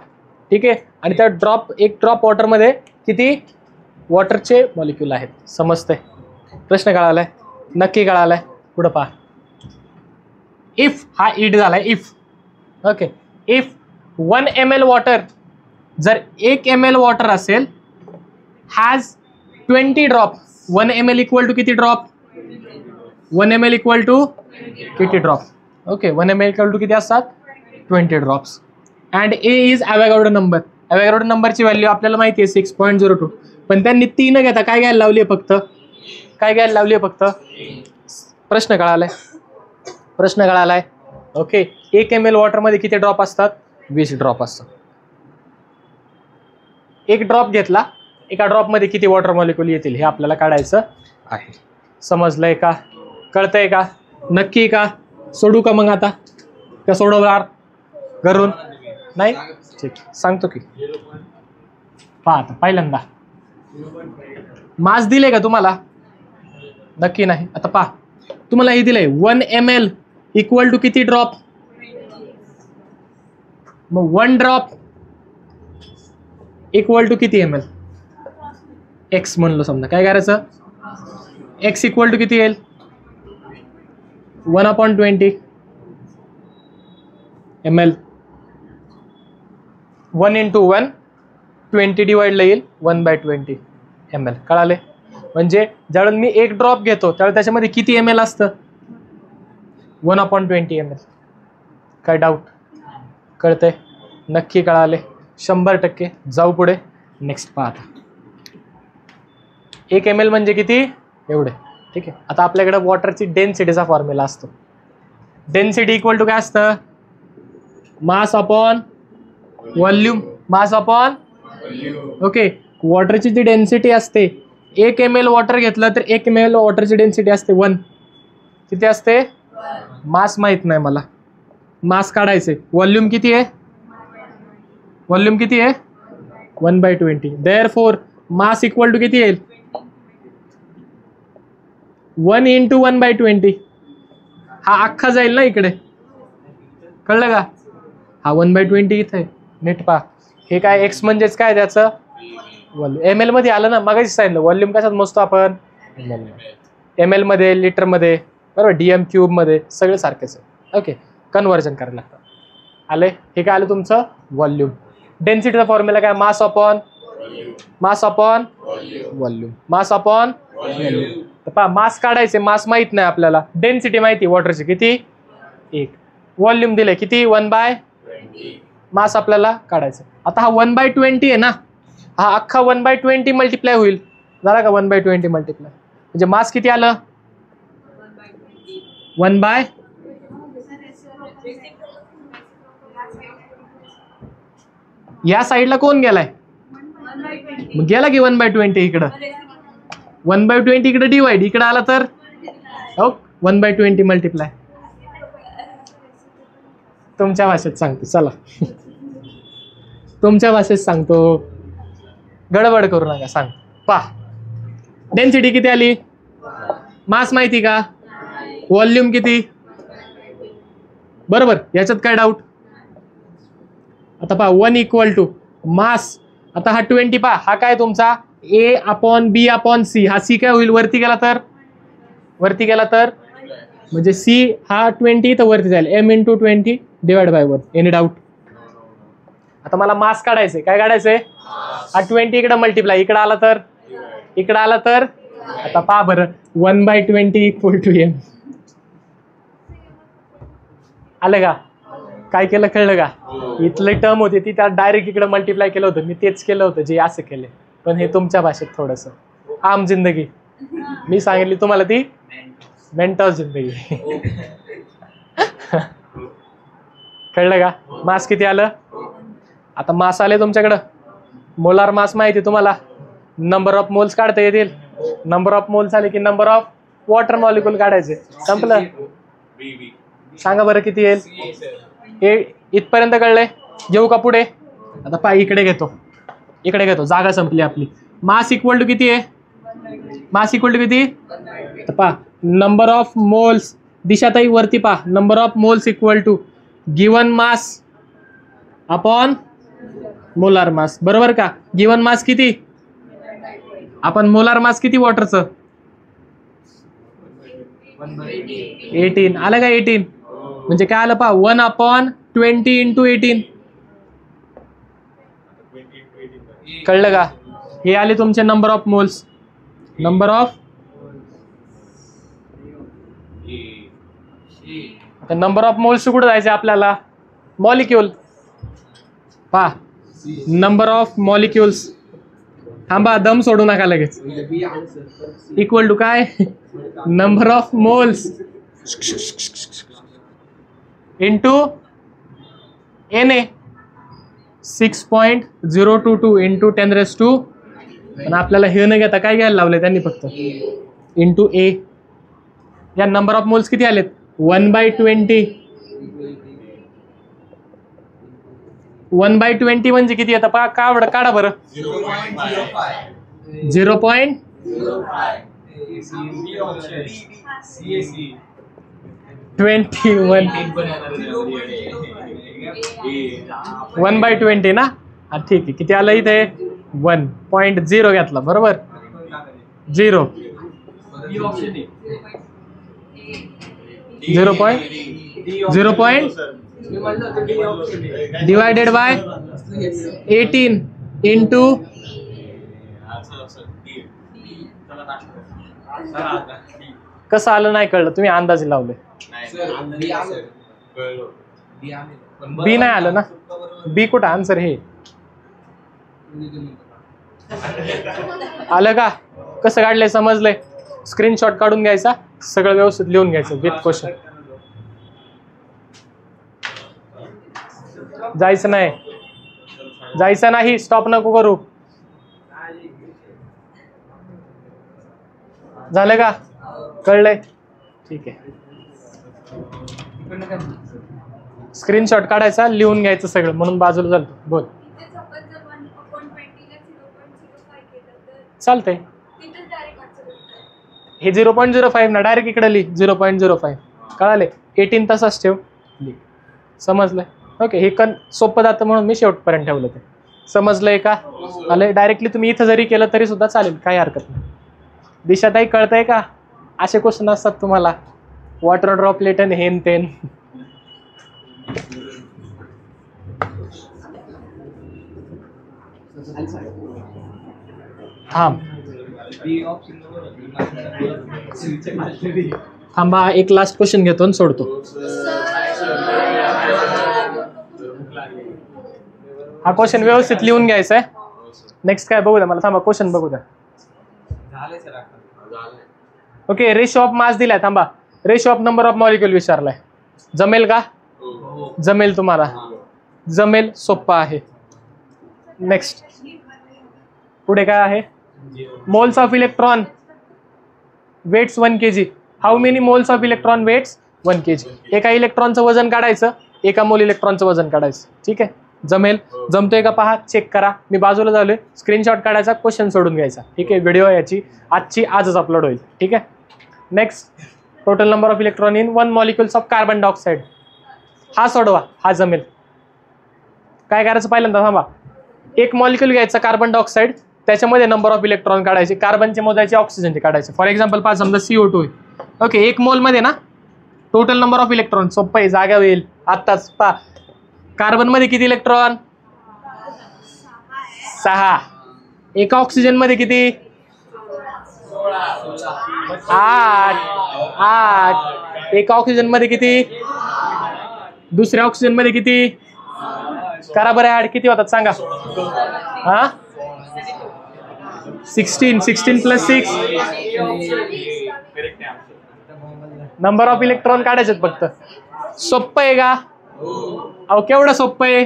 ठीक आहे, आणि त्या एक ड्रॉप वॉटरमध्ये किती वॉटरचे मॉलिक्युल आहेत? समजतंय? प्रश्न कळालाय? नक्की कळालाय? पुढं पहा. इफ हा इट झालाय. If okay. If 1 ml water, जर 1 ml वॉटर असेल, has 20 drop. 1 ml equal to किती ड्रॉप? 1 ml इक्वल टू किती drop? Okay. 1 ml equal to किती असतात? 20 drops. And A is Avogadro number. Avogadro नंबरची व्हॅल्यू आपल्याला माहिती आहे 6.02. पण त्यांनी 3 घेता काय घ्यायला लावली आहे? फक्त काय घ्यायला लावली आहे? फक्त. प्रश्न कळालाय? प्रश्न कळालाय? ओके. 1 ml वॉटरमध्ये किती ड्रॉप असतात? 20 ड्रॉप असतात. एक ड्रॉप घेतला, एका ड्रॉपमध्ये किती वॉटर मॉलिक्युल येतील हे आपल्याला काढायचं आहे. समजलंय का? कळतंय का? नक्की का? सोडू का मग आता? का सोडवणार घरून? नाही ठीक सांगतो की. पहा आता पहिल्यांदा मास दिले का तुम्हाला? नक्की नाही. आता पहा तुम्हाला हे दिलंय 1 ml इक्वल टू किती ड्रॉप? मग 1 ड्रॉप इक्वल टू किती ml? एक्स म्हणलो समजा, काय करायचं? एक्स इक्वल टू किती येईल? 1/20 ml. 1 × 1 20 डिवाइडला येईल 1/20 ml. कळाले? म्हणजे ज्यावेळेस मी एक ड्रॉप घेतो त्यावेळेस त्याच्यामध्ये किती ml असतं? 1/20 ml. काय डाऊट? कळतंय? नक्की कळाले? 100%. जाऊ पुढे. नेक्स्ट पहा आता. 1 ml म्हणजे किती? एवढे. ठीक आहे. आता आपल्याकडे वॉटरची डेन्सिटीचा फॉर्म्युला असतो. डेन्सिटी इक्वल टू काय असतं? Mass upon volume. Mass upon okay. वॉटरची जी डेन्सिटी असते 1 ml वॉटर घेतलं तर 1 ml वॉटरची डेन्सिटी असते 1. किती असते? मास माहित नाही मला, मास काढायचे. व्हॉल्यूम किती आहे? व्हॉल्यूम किती आहे? 1/20. देअरफॉर मास इक्वल टू किती येईल? 1 × 1/20. हा अख्खा जाईल ना इकडे, कळलं का? हा 1/20 इथे आहे. नीट पहा. हे काय एक्स म्हणजेच काय त्याचं व्हॉल्यूम. एम एल मध्ये आलं ना, मगाशी सांगितलं व्हॉल्यूम कशात मोजतो आपण? एम एल मध्ये, लिटर मध्ये, बरोबर, DM क्यूब मध्ये, सगळे सारखेच आहे. ओके. कन्व्हर्जन करायला लागतं. आले? हे काय आलं तुमचं? व्हॉल्यूम. डेन्सिटीचा फॉर्म्युला काय? मास upon volume. Mass upon volume. तर पहा, मास काढायचे. मास माहित नाही आपल्याला, डेन्सिटी माहिती वॉटरची किती? 1. व्हॉल्यूम दिले किती? 1/20. मास आपल्याला काढायचं. आता हा 1/20 आहे ना, हा अख्खा 1/20 मल्टिप्लाय होईल. झाला का? 1/20 मल्टिप्लाय म्हणजे मास किती आलं? 1/. या साईडला कोण गेलाय? मग गेला की 1/20 इकडं. 1/20 इकडे डिवाइड, इकडे आला तर 1/20 मल्टिप्लाय. तुमच्या भाषेत सांगतो, चला तुमच्या भाषेत सांगतो, गडबड करू नका, सांग. पहा, डेन्सिटी किती आली? मास माहिती का? व्हॉल्यूम किती? बरोबर. याच्यात काय डाऊट? आता पहा, 1 इक्वल टू मास. आता हा 20 पहा, हा काय तुमचा A/B/C. हा C काय होईल? वरती गेला तर, वरती गेला तर म्हणजे C हा 20 तर वरती जाईल. M × 20 divide by 1. Any doubt? आता मला मास काढायचंय. काय काढायचंय? हा 20 इकडे मल्टिप्लाय, इकडे आला तर, इकडे आला तर. आता पहा बरं, 1/20 इक्वल टू M. आलं का? काय केलं कळलं का? इथले टर्म होते ती त्यात डायरेक्ट इकडे मल्टिप्लाय केलं होतं. मी तेच केलं होतं जे असं केले, पण हे तुमच्या भाषेत थोडंसं आम जिंदगी. मी सांगितली तुम्हाला ती मेंटल जिंदगी. कळलं का? मास किती आलं? आता मास आले तुमच्याकडं. मोलार मास माहिती तुम्हाला. नंबर ऑफ मोल्स काढता येतील. नंबर ऑफ मोल्स आले की नंबर ऑफ वॉटर मॉलिक्यूल काढायचे. संपलं. सांगा बरं किती येईल? इथपर्यंत कळलंय? घेऊ का पुढे? आता पहा, इकडे घेतो, इकडे घेतो, जागा संपली आपली. मास इक्वल टू किती आहे? मास इक्वल टू किती? तर पहा, नंबर ऑफ मोल्स. दिशाताई वरती पहा, number of moles equal to given mass upon molar mass. बरोबर का? गिवन मास किती? आपण मोलार मास किती वॉटरचं? 18. आलं का? 18 म्हणजे काय आलं पहा, 1/20 × 18. कळलं का? हे आले तुमचे number of moles. Number of, आता नंबर ऑफ मोल्स कुठे जायचे आपल्याला? मॉलिक्यूल. पहा, नंबर ऑफ मॉलिक्युल्स. थांबा, दम सोडू नका लगेच. इक्वल टू काय? Number of moles into Na. 6.022 into 10⁻². पण आपल्याला हे न घेता काय घ्यायला लावलंय त्यांनी? फक्त इंटू A. या नंबर ऑफ मोल्स किती आलेत? 1/20. 1/20 म्हणजे किती येतं पहा? काढा बरं. 0.05. 1/20 ना. हा ठीक आहे. किती आलं इथे 1.0 घेतला बरोबर. 0 0.0 डिवायडेड बाय 18 इंटू कसं आलं नाही कळलं. तुम्ही अंदाजे लावले. बी नाही आलं ना. बी कुठं आन्सर हे आलं का. कसं काढलंय समजलंय. स्क्रीनशॉट काढून घ्यायचा. सगळं व्यवस्थित लिहून घ्यायचं विथ क्वेश्चन. जायचं नाही. जायचं नाही. स्टॉप नको करू. झालं का. कळलंय. ठीक आहे. स्क्रीनशॉट काढायचा लिहून घ्यायचं सगळं म्हणून बाजूला झालं. बोल. चालतंय. हे 0.05 ना डायरेक्ट इकडे लिह 0.05 कळाले. 18 तसाच ठेव. समजलंय. ओके. हे सोपं जातं म्हणून मी शेवटपर्यंत ठेवलं. ते समजलंय का. आले. डायरेक्टली तुम्ही इथं जरी केलं तरी सुद्धा चालेल. काही हरकत नाही. दिशाताई कळतंय का. असे क्वेश्चन असतात तुम्हाला. वॉटर ड्रॉपलेट आणि हेन तेन. थांबा एक लास्ट क्वेश्चन घेतो आणि सोडतो. हा क्वेश्चन व्यवस्थित लिहून घ्यायचा आहे. नेक्स्ट काय बघू द्या मला. थांबा क्वेश्चन बघू द्या. ओके. रेशो ऑफ मास दिलाय. थांबा. Ratio of number of molecule विचारलाय. जमेल का. जमेल तुम्हाला. जमेल. सोप्पा आहे. नेक्स्ट पुढे काय आहे. Moles of electron weights 1 kg. How many moles of electron weights 1 kg. एका इलेक्ट्रॉनचं वजन काढायचं. एका मोल इलेक्ट्रॉनचं वजन काढायचं. ठीक आहे. जमेल. जमतोय का पहा. चेक करा. मी बाजूला झालोय. स्क्रीनशॉट काढायचा. क्वेश्चन सोडून घ्यायचा. ठीक आहे. व्हिडिओ याची आजच अपलोड होईल. ठीक आहे. Next total number of electron in 1 molecules of carbon dioxide. हा सोडवा. हा जमेल. काय करायचं पहिल्यांदा थांबा. एक मॉलिक्युल घ्यायचा कार्बन डायऑक्साइड. त्याच्यामध्ये नंबर ऑफ इलेक्ट्रॉन काढायचे. कार्बनचे मोजायचे. ऑक्सिजनचे काढायचे. फॉर एक्झाम्पल पहा समजा CO2 आहे. ओके. एक मोल मध्ये ना टोटल नंबर ऑफ इलेक्ट्रॉन. सोपं आहे. जागा होईल आत्ताच. पहा कार्बन मध्ये किती इलेक्ट्रॉन 6. एका ऑक्सिजन मध्ये किती 8. एका ऑक्सिजन मध्ये किती. दुसऱ्या ऑक्सिजन मध्ये किती. करा बरं ऍड. किती होतात सांगा. हा 16 प्लस 6. नंबर ऑफ इलेक्ट्रॉन काढायचे फक्त. सोपं आहे का. अहो केवढं सोपं आहे.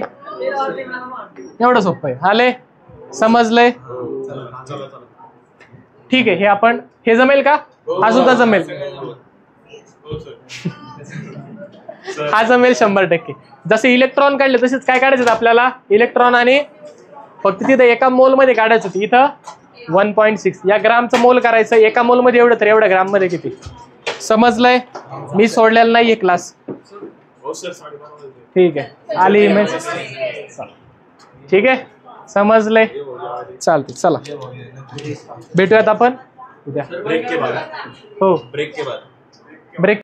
एवढं सोपं आहे. आले. समजलंय. ठीक आहे. हे आपण हे जमेल का. हा सुद्धा जमेल. हा जमेल 100%. जसे इलेक्ट्रॉन काढले तसेच काय काढायचं आपल्याला. इलेक्ट्रॉन आणि फक्त तिथं एका मोल मध्ये काढायचं होतं. इथं 1.6 या ग्रामचं मोल करायचं. एका मोल मध्ये एवढं तर एवढ्या ग्राम मध्ये किती. समजलंय. मी सोडलेला नाहीये क्लास. ठीक आहे. आली इमेज. ठीक आहे. समजलंय. चालते. चला भेटूयात आपण उद्या. ब्रेक के बाद. हो ब्रेक के बाद. ब्रेक